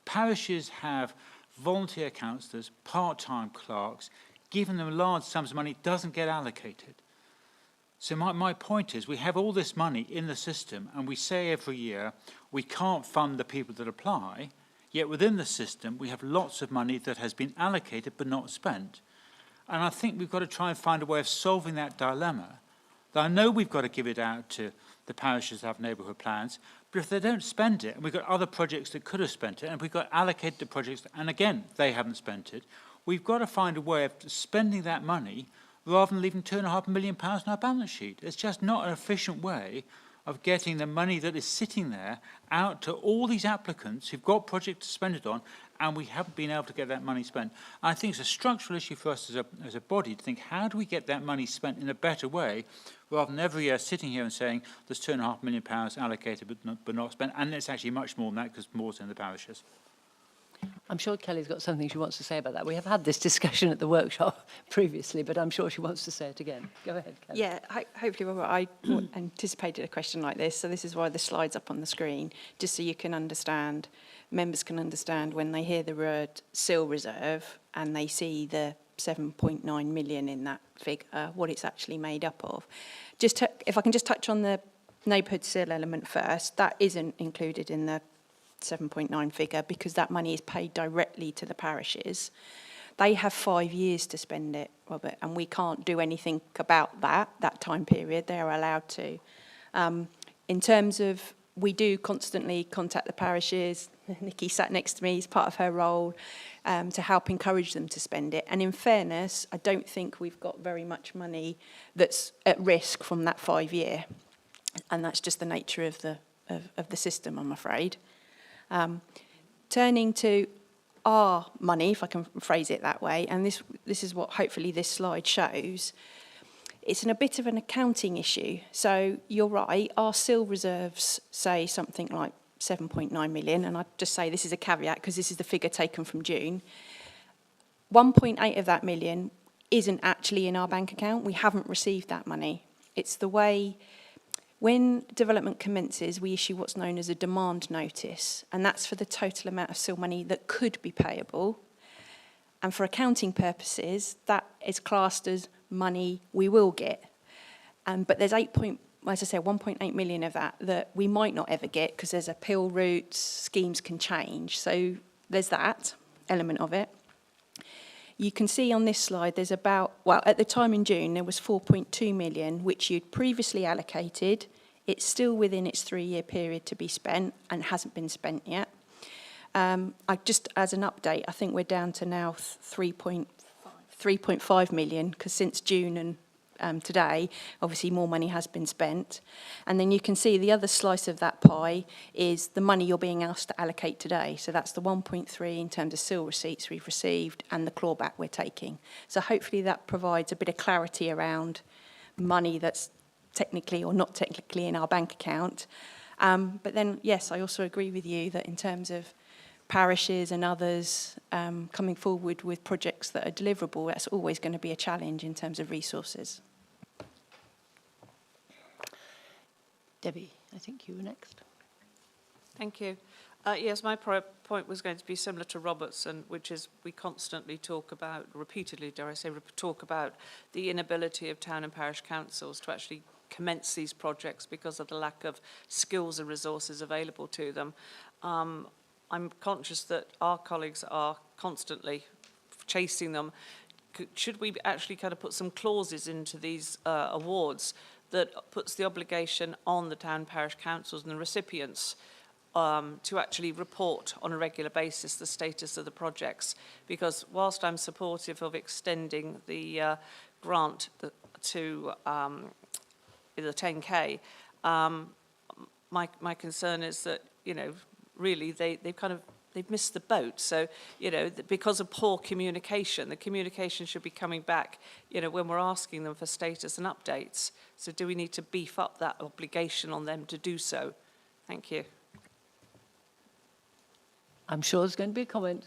Parishes have volunteer councillors, part-time clerks, giving them large sums of money, doesn't get allocated. So my point is we have all this money in the system and we say every year we can't fund the people that apply, yet within the system we have lots of money that has been allocated but not spent. And I think we've got to try and find a way of solving that dilemma. I know we've got to give it out to the parishes that have neighbourhood plans, but if they don't spend it, and we've got other projects that could have spent it, and we've got allocated to projects, and again, they haven't spent it, we've got to find a way of spending that money rather than leaving £2.5 million on our balance sheet. It's just not an efficient way of getting the money that is sitting there out to all these applicants who've got projects to spend it on, and we haven't been able to get that money spent. And I think it's a structural issue for us as a body to think, how do we get that money spent in a better way, rather than every year sitting here and saying there's £2.5 million allocated but not spent, and it's actually much more than that because more's in the parishes. I'm sure Kelly's got something she wants to say about that. We have had this discussion at the workshop previously, but I'm sure she wants to say it again. Go ahead, Kelly. Yeah, hopefully, Robert, I anticipated a question like this, so this is why the slide's up on the screen, just so you can understand, members can understand when they hear the word SIL reserve and they see the 7.9 million in that figure, what it's actually made up of. If I can just touch on the neighbourhood seal element first, that isn't included in the 7.9 figure because that money is paid directly to the parishes. They have 5 years to spend it, Robert, and we can't do anything about that time period. They are allowed to. In terms of, we do constantly contact the parishes. Nikki sat next to me as part of her role to help encourage them to spend it. And in fairness, I don't think we've got very much money that's at risk from that 5 year. And that's just the nature of the system, I'm afraid. Turning to our money, if I can phrase it that way, and this is what hopefully this slide shows, it's a bit of an accounting issue. So you're right, our SIL reserves say something like 7.9 million, and I'd just say this is a caveat because this is the figure taken from June. 1.8 of that million isn't actually in our bank account. We haven't received that money. It's the way, when development commences, we issue what's known as a demand notice, and that's for the total amount of SIL money that could be payable. And for accounting purposes, that is classed as money we will get. But there's 1.8 million of that we might not ever get because there's appeal routes, schemes can change. So there's that element of it. You can see on this slide there's about, well, at the time in June, there was 4.2 million, which you'd previously allocated. It's still within its 3-year period to be spent and hasn't been spent yet. Just as an update, I think we're down to now 3.5 million, because since June and today, obviously more money has been spent. And then you can see the other slice of that pie is the money you're being asked to allocate today. So that's the 1.3 in terms of SIL receipts we've received and the clawback we're taking. So hopefully that provides a bit of clarity around money that's technically or not technically in our bank account. But then, yes, I also agree with you that in terms of parishes and others coming forward with projects that are deliverable, that's always going to be a challenge in terms of resources. Debbie, I think you were next. Thank you. Yes, my point was going to be similar to Robertson, which is we constantly talk about, repeatedly, dare I say, talk about the inability of town and parish councils to actually commence these projects because of the lack of skills and resources available to them. I'm conscious that our colleagues are constantly chasing them. Should we actually kind of put some clauses into these awards that puts the obligation on the town parish councils and the recipients to actually report on a regular basis the status of the projects? Because whilst I'm supportive of extending the grant to the 10K, my concern is that, you know, really they've missed the boat. So, you know, because of poor communication, the communication should be coming back, you know, when we're asking them for status and updates. So do we need to beef up that obligation on them to do so? Thank you. I'm sure there's going to be a comment.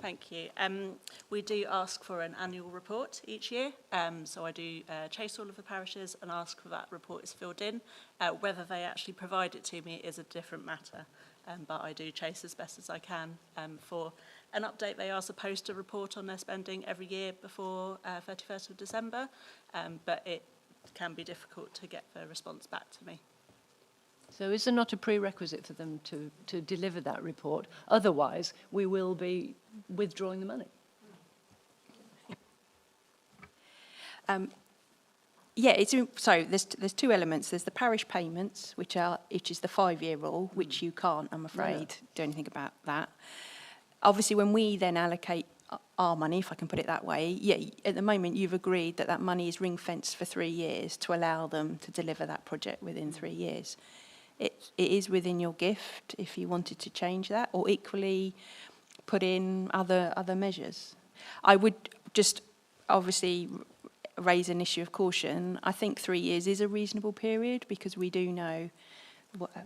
Thank you. We do ask for an annual report each year, so I do chase all of the parishes and ask for that report is filled in. Whether they actually provide it to me is a different matter, but I do chase as best as I can for an update. They are supposed to report on their spending every year before 31st of December, but it can be difficult to get the response back to me. So is there not a prerequisite for them to deliver that report? Otherwise, we will be withdrawing the money. Yeah, so there's two elements. There's the parish payments, which is the 5-year rule, which you can't, I'm afraid, do anything about that. Obviously, when we then allocate our money, if I can put it that way, yeah, at the moment you've agreed that money is ring-fenced for 3 years to allow them to deliver that project within 3 years. It is within your gift if you wanted to change that, or equally put in other measures. I would just obviously raise an issue of caution. I think 3 years is a reasonable period because we do know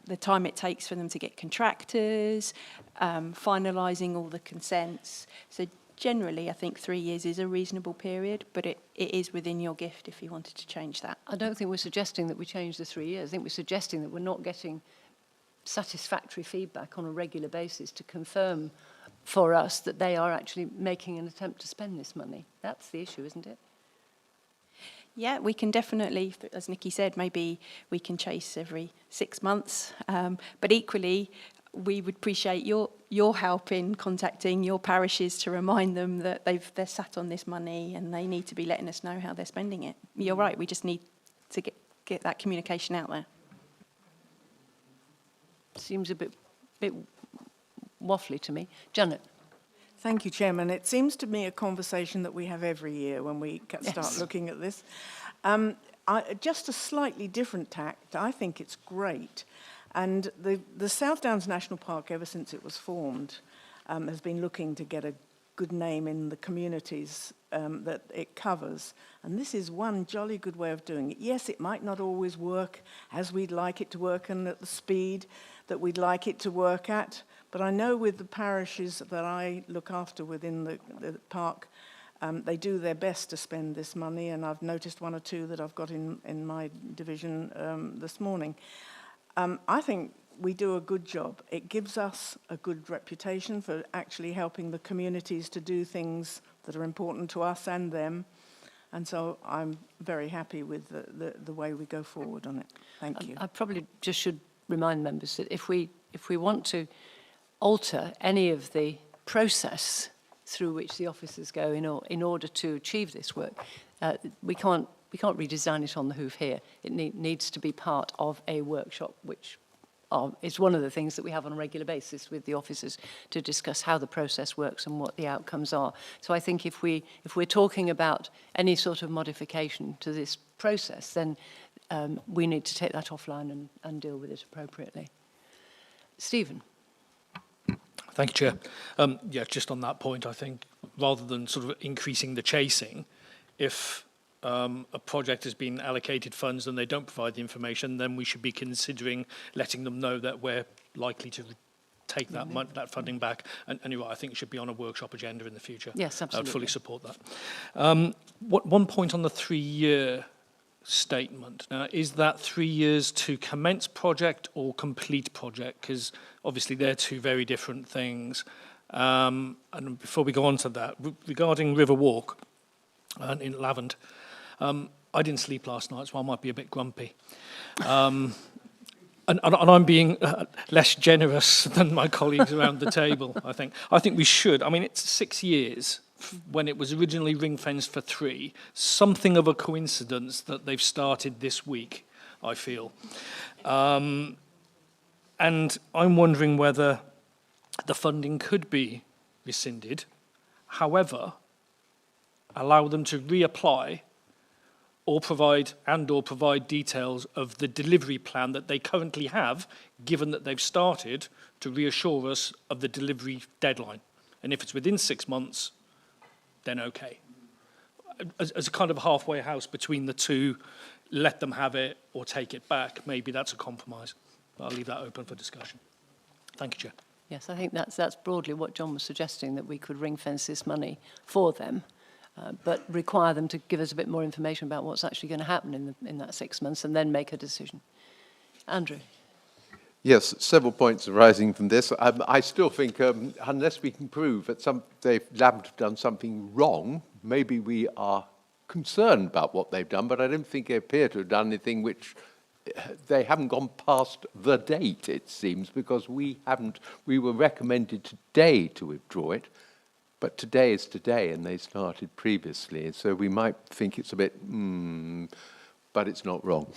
the time it takes for them to get contractors, finalising all the consents. So generally, I think 3 years is a reasonable period, but it is within your gift if you wanted to change that. I don't think we're suggesting that we change the 3 years. I think we're suggesting that we're not getting satisfactory feedback on a regular basis to confirm for us that they are actually making an attempt to spend this money. That's the issue, isn't it? Yeah, we can definitely, as Nikki said, maybe we can chase every 6 months. But equally, we would appreciate your help in contacting your parishes to remind them that they're sat on this money and they need to be letting us know how they're spending it. You're right, we just need to get that communication out there. Seems a bit waffly to me. Janet. Thank you, Chairman. It seems to me a conversation that we have every year when we start looking at this. Just a slightly different tact. I think it's great. And the South Downs National Park, ever since it was formed, has been looking to get a good name in the communities that it covers. And this is one jolly good way of doing it. Yes, it might not always work as we'd like it to work and at the speed that we'd like it to work at. But I know with the parishes that I look after within the park, they do their best to spend this money, and I've noticed 1 or 2 that I've got in my division this morning. I think we do a good job. It gives us a good reputation for actually helping the communities to do things that are important to us and them. And so I'm very happy with the way we go forward on it. Thank you. I probably just should remind members that if we want to alter any of the process through which the officers go in order to achieve this work, we can't redesign it on the hoof here. It needs to be part of a workshop, which is one of the things that we have on a regular basis with the officers to discuss how the process works and what the outcomes are. So I think if we're talking about any sort of modification to this process, then we need to take that offline and deal with it appropriately. Stephen. Thank you, Chair. Yeah, just on that point, I think rather than sort of increasing the chasing, if a project has been allocated funds and they don't provide the information, then we should be considering letting them know that we're likely to take that funding back. And you're right, I think it should be on a workshop agenda in the future. Yes, absolutely. I would fully support that. One point on the 3-year statement. Now, is that 3 years to commence project or complete project? Because obviously they're 2 very different things. And before we go on to that, regarding River Walk in Lavant, I didn't sleep last night, so I might be a bit grumpy. And I'm being less generous than my colleagues around the table, I think. I think we should. I mean, it's 6 years when it was originally ring-fenced for 3. Something of a coincidence that they've started this week, I feel. And I'm wondering whether the funding could be rescinded. However, allow them to reapply or provide details of the delivery plan that they currently have, given that they've started, to reassure us of the delivery deadline. And if it's within 6 months, then okay. As a kind of halfway house between the 2, let them have it or take it back, maybe that's a compromise. But I'll leave that open for discussion. Thank you, Chair. Yes, I think that's broadly what John was suggesting, that we could ring-fence this money for them, but require them to give us a bit more information about what's actually going to happen in that 6 months and then make a decision. Andrew. Yes, several points arising from this. I still think unless we can prove that they've done something wrong, maybe we are concerned about what they've done, but I don't think they appear to have done anything which they haven't gone past the date, it seems, because we were recommended today to withdraw it, but today is today and they started previously, so we might think it's a bit, but it's not wrong.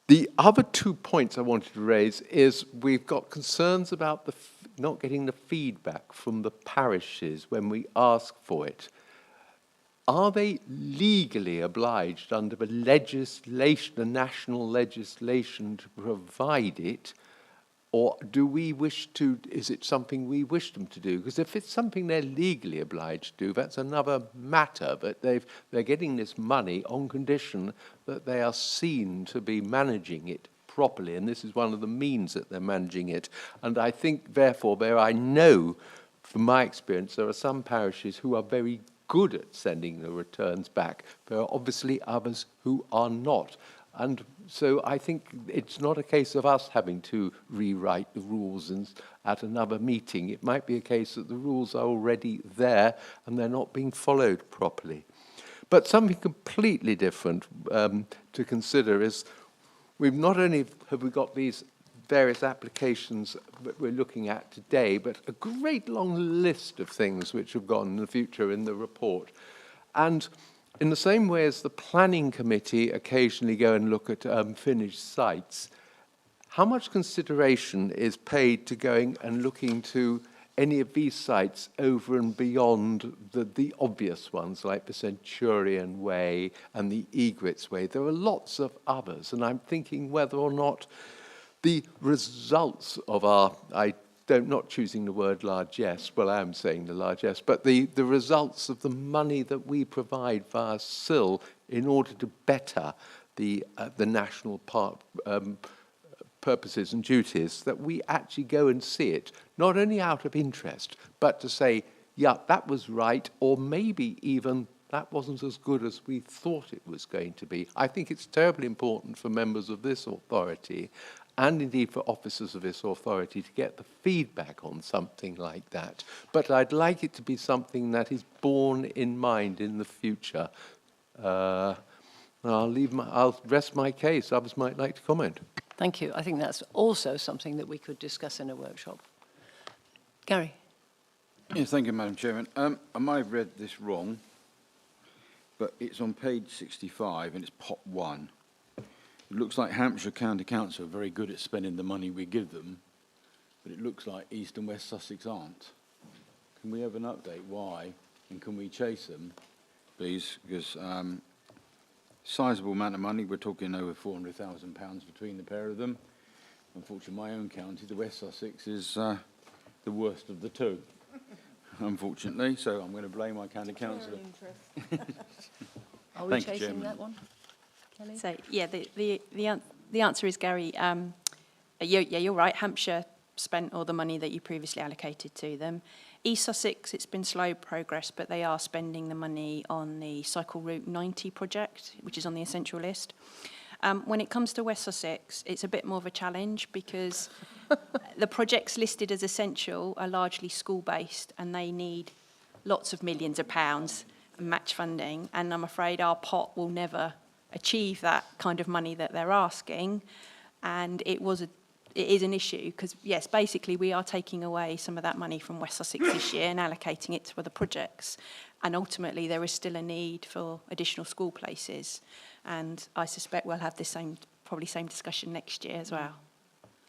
The other 2 points I wanted to raise is we've got concerns about not getting the feedback from the parishes when we ask for it. Are they legally obliged under the legislation, the national legislation, to provide it? Or is it something we wish them to do? Because if it's something they're legally obliged to do, that's another matter. But they're getting this money on condition that they are seen to be managing it properly. And this is one of the means that they're managing it. And I think, therefore, I know from my experience, there are some parishes who are very good at sending the returns back. There are obviously others who are not. And so I think it's not a case of us having to rewrite the rules at another meeting. It might be a case that the rules are already there and they're not being followed properly. But something completely different to consider is we've not only have we got these various applications that we're looking at today, but a great long list of things which have gone in the future in the report. And in the same way as the planning committee occasionally go and look at finished sites, how much consideration is paid to going and looking to any of these sites over and beyond the obvious ones like the Centurion Way and the Egrets Way? There are lots of others, and I'm thinking whether or not the results of our, not choosing the word largesse, well, I am saying the largesse, but the results of the money that we provide via SIL in order to better the national park purposes and duties, that we actually go and see it, not only out of interest, but to say, yeah, that was right, or maybe even that wasn't as good as we thought it was going to be. I think it's terribly important for members of this authority, and indeed for officers of this authority, to get the feedback on something like that. But I'd like it to be something that is borne in mind in the future. I'll rest my case. Others might like to comment. Thank you. I think that's also something that we could discuss in a workshop. Gary. Yes, thank you, Madam Chairman. I might have read this wrong, but it's on page 65 and it's pot 1. It looks like Hampshire County Council are very good at spending the money we give them, but it looks like East and West Sussex aren't. Can we have an update why, and can we chase them, please? Because sizable amount of money, we're talking over £400,000 between the pair of them. Unfortunately, my own county, the West Sussex, is the worst of the two, unfortunately, so I'm going to blame my county councillor. Are we chasing that one? Kelly? So, yeah, the answer is, Gary, you're right. Hampshire spent all the money that you previously allocated to them. East Sussex, it's been slow progress, but they are spending the money on the Cycle Route 90 project, which is on the essential list. When it comes to West Sussex, it's a bit more of a challenge because the projects listed as essential are largely school-based and they need lots of millions of pounds and match funding, and I'm afraid our pot will never achieve that kind of money that they're asking, and it is an issue because, yes, basically we are taking away some of that money from West Sussex this year and allocating it to other projects, and ultimately there is still a need for additional school places, and I suspect we'll have the probably same discussion next year as well.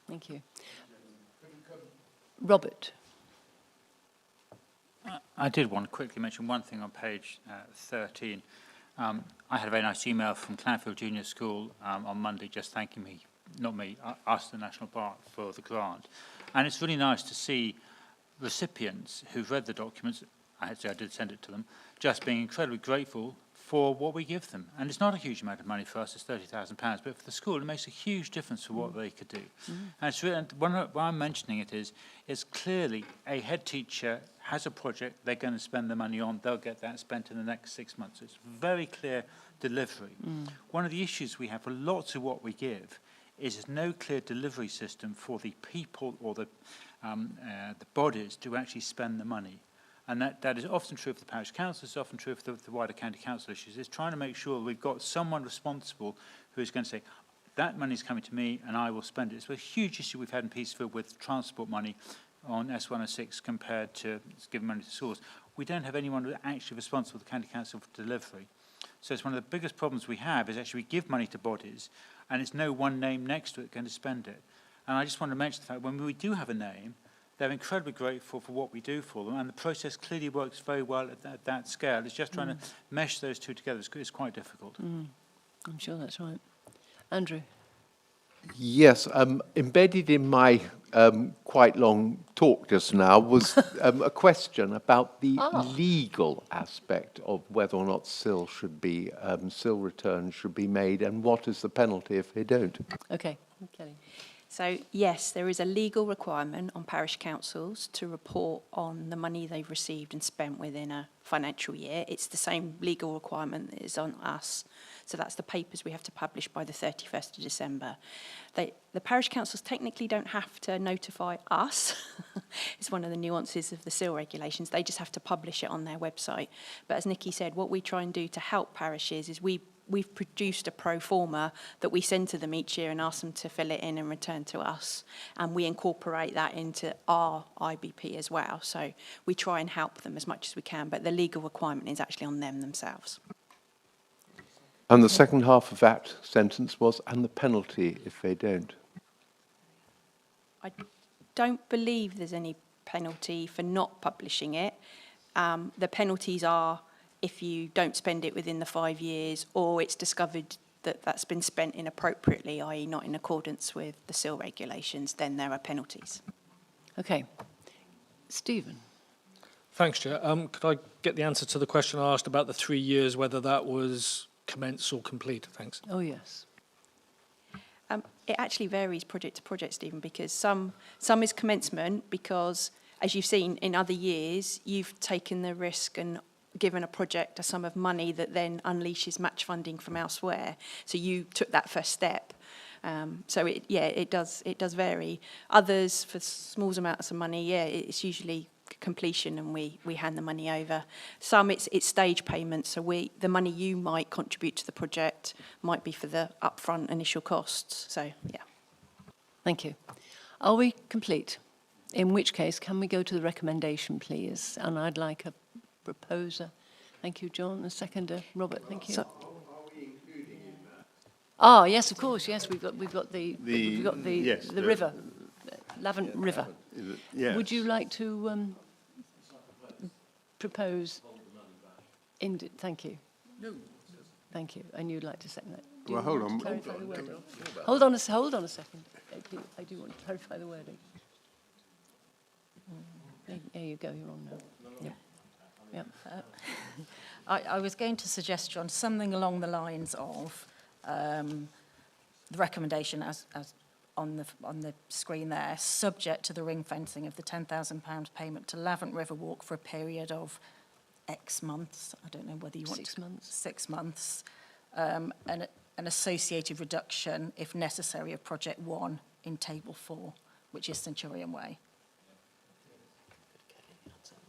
Thank you. Robert. I did want to quickly mention one thing on page 13. I had a very nice email from Clanfield Junior School on Monday just thanking me, not me, us, the National Park, for the grant. And it's really nice to see recipients who've read the documents, I did send it to them, just being incredibly grateful for what we give them. And it's not a huge amount of money for us, it's £30,000, but for the school it makes a huge difference for what they could do. And it's really, and why I'm mentioning it is clearly a head teacher has a project they're going to spend the money on, they'll get that spent in the next 6 months. It's very clear delivery. One of the issues we have for lots of what we give is there's no clear delivery system for the people or the bodies to actually spend the money. And that is often true of the parish council, it's often true of the wider county council issues. It's trying to make sure we've got someone responsible who is going to say, that money's coming to me and I will spend it. It's a huge issue we've had in Peacefield with transport money on S106 compared to giving money to schools. We don't have anyone who's actually responsible for the county council for delivery. So it's one of the biggest problems we have is actually we give money to bodies and it's no one name next to it going to spend it. And I just want to mention the fact when we do have a name, they're incredibly grateful for what we do for them, and the process clearly works very well at that scale. It's just trying to mesh those two together. It's quite difficult. I'm sure that's right. Andrew? Yes, embedded in my quite long talk just now was a question about the legal aspect of whether or not SIL returns should be made, and what is the penalty if they don't. Okay, Kelly. So, yes, there is a legal requirement on parish councils to report on the money they've received and spent within a financial year. It's the same legal requirement that is on us. So that's the papers we have to publish by the 31st of December. The parish councils technically don't have to notify us, It's one of the nuances of the SIL regulations. They just have to publish it on their website. But as Nikki said, what we try and do to help parishes is we've produced a pro forma that we send to them each year and ask them to fill it in and return to us. And we incorporate that into our IBP as well. So we try and help them as much as we can, but the legal requirement is actually on them themselves. And the second half of that sentence was, and the penalty if they don't. I don't believe there's any penalty for not publishing it. The penalties are if you don't spend it within the 5 years, or it's discovered that that's been spent inappropriately, i.e. not in accordance with the SIL regulations, then there are penalties. Okay. Stephen. Thanks, Chair. Could I get the answer to the question I asked about the 3 years, whether that was commence or complete? Thanks. Oh, yes. It actually varies project to project, Stephen, because some is commencement because, as you've seen in other years, you've taken the risk and given a project a sum of money that then unleashes match funding from elsewhere. So you took that first step. So it does vary. Others, for small amounts of money, it's usually completion and we hand the money over. Some it's stage payments, so the money you might contribute to the project might be for the upfront initial costs. So yeah. Thank you. Are we complete? In which case, can we go to the recommendation, please? And I'd like a proposer. Thank you, John. A seconder, Robert. Thank you. Yes, of course. Yes, we've got the river, Lavant River. Yes. Would you like to propose? Thank you. No. Thank you. And you'd like to second that? Well, hold on. Clarify the wording. Hold on a second. I do want to clarify the wording. There you go. You're on now. Yeah. I was going to suggest, John, something along the lines of the recommendation as on the screen there, subject to the ring fencing of the £10,000 payment to Lavant River Walk for a period of X months. I don't know whether you want 6 months. 6 months, and an associated reduction, if necessary, of Project 1 in Table 4, which is Centurion Way.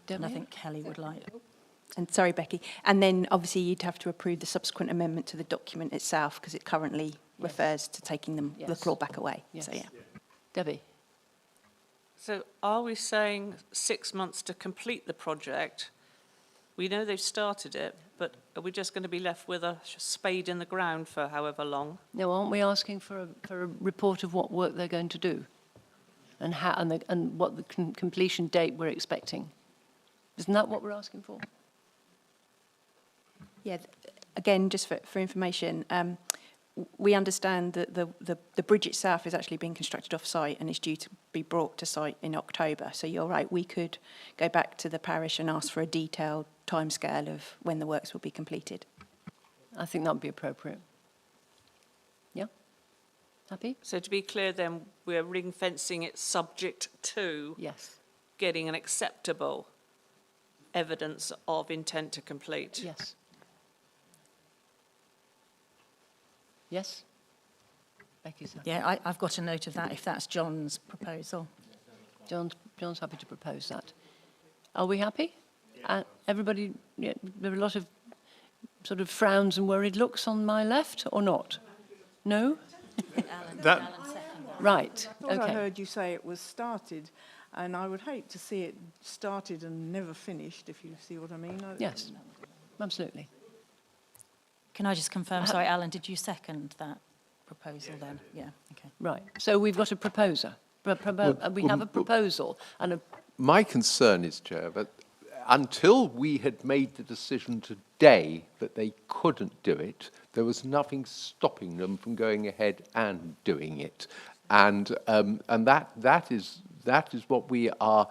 And I think Kelly would like. And sorry, Becky. And then obviously you'd have to approve the subsequent amendment to the document itself because it currently refers to taking the claw back away. Yes. So yeah. Debbie. So are we saying 6 months to complete the project? We know they've started it, but are we just going to be left with a spade in the ground for however long? No, aren't we asking for a report of what work they're going to do, and how and what the completion date we're expecting? Isn't that what we're asking for? Yeah. Again, just for information, we understand that the bridge itself is actually being constructed off-site and is due to be brought to site in October. So you're right, we could go back to the parish and ask for a detailed timescale of when the works will be completed. I think that would be appropriate. Yeah? Happy? So to be clear then, we're ring fencing it subject to getting an acceptable evidence of intent to complete. Yes. Yes? Becky's happy. Yeah, I've got a note of that if that's John's proposal. John's happy to propose that. Are we happy? Everybody, there are a lot of sort of frowns and worried looks on my left, or not? No? Right, I thought I okay. heard you say it was started, and I would hate to see it started and never finished, if you see what I mean. Yes, absolutely. Can I just confirm, sorry, Alan, did you second that proposal then? Yeah, okay. Right, so we've got a proposer. We have a proposal and a... My concern is, Chair, that until we had made the decision today that they couldn't do it, there was nothing stopping them from going ahead and doing it. And that is what we are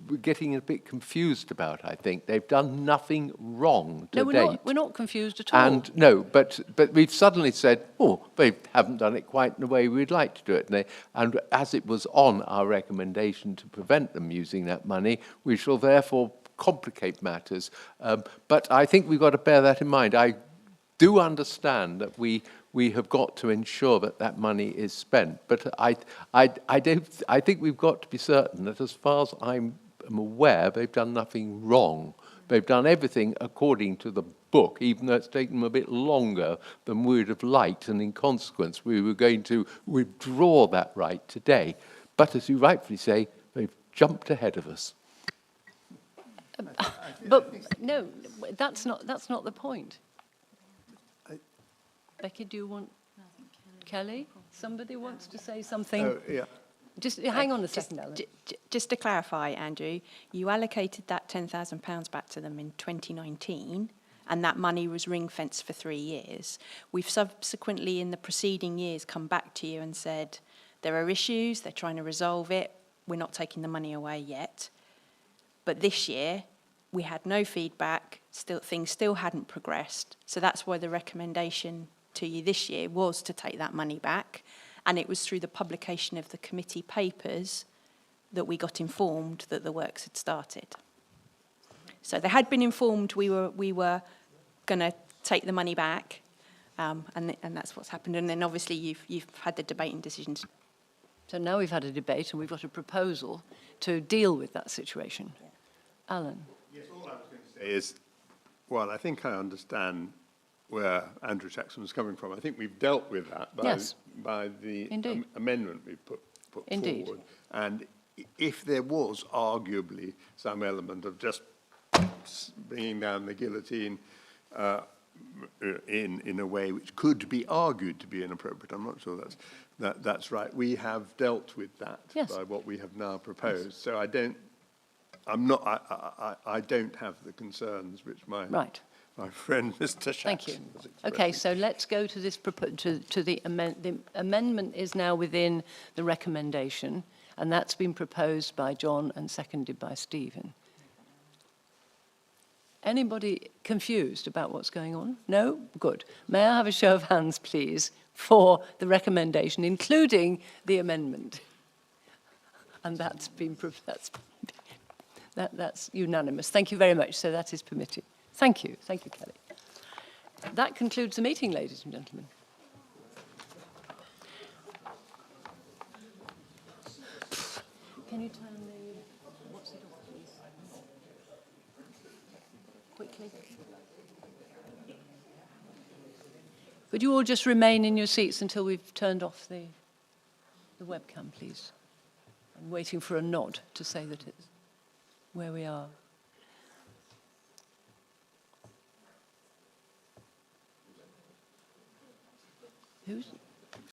we're getting a bit confused about, I think. They've done nothing wrong to date. We're not confused at all. And no, but we've suddenly said, oh, they haven't done it quite in the way we'd like to do it. And as it was on our recommendation to prevent them using that money, we shall therefore complicate matters. But I think we've got to bear that in mind. I do understand that we we have got to ensure that that money is spent. But I think we've got to be certain that, as far as I'm aware, they've done nothing wrong. They've done everything according to the book, even though it's taken them a bit longer than we would have liked, and in consequence we were going to withdraw that right today. But as you rightfully say, they've jumped ahead of us. But no, that's not the point. Becky, do you want... Kelly? Somebody wants to say something? Oh, yeah. Just hang on a second, Alan. Just to clarify, Andrew, you allocated that £10,000 back to them in 2019, and that money was ring-fenced for 3 years. We've subsequently, in the preceding years, come back to you and said, there are issues, they're trying to resolve it, we're not taking the money away yet. But this year, we had no feedback, things still hadn't progressed, so that's why the recommendation to you this year was to take that money back. And it was through the publication of the committee papers that we got informed that the works had started. So they had been informed we were going to take the money back, and that's what's happened. And then obviously you've had the debate and decisions. So now we've had a debate and we've got a proposal to deal with that situation. Yeah. Alan? Yes, all I was going to say is, well, I think I understand where Andrew Jackson was coming from. I think we've dealt with that by the amendment we put forward. And if there was arguably some element of just bringing down the guillotine in a way which could be argued to be inappropriate, I'm not sure that's right. We have dealt with that by what we have now proposed. So I don't have the concerns which my friend Mr. Jackson Thank you. was expressing. Okay, so let's go to this the amendment is now within the recommendation, and that's been proposed by John and seconded by Stephen. Anybody confused about what's going on? No? Good. May I have a show of hands, please, for the recommendation, including the amendment? And that's unanimous. Thank you very much. So that is permitted. Thank you. Thank you, Kelly. That concludes the meeting, ladies and gentlemen. Can you turn the... What's it off, please? Quickly. Could you all just remain in your seats until we've turned off the webcam, please? I'm waiting for a nod to say that it's where we are. Who's...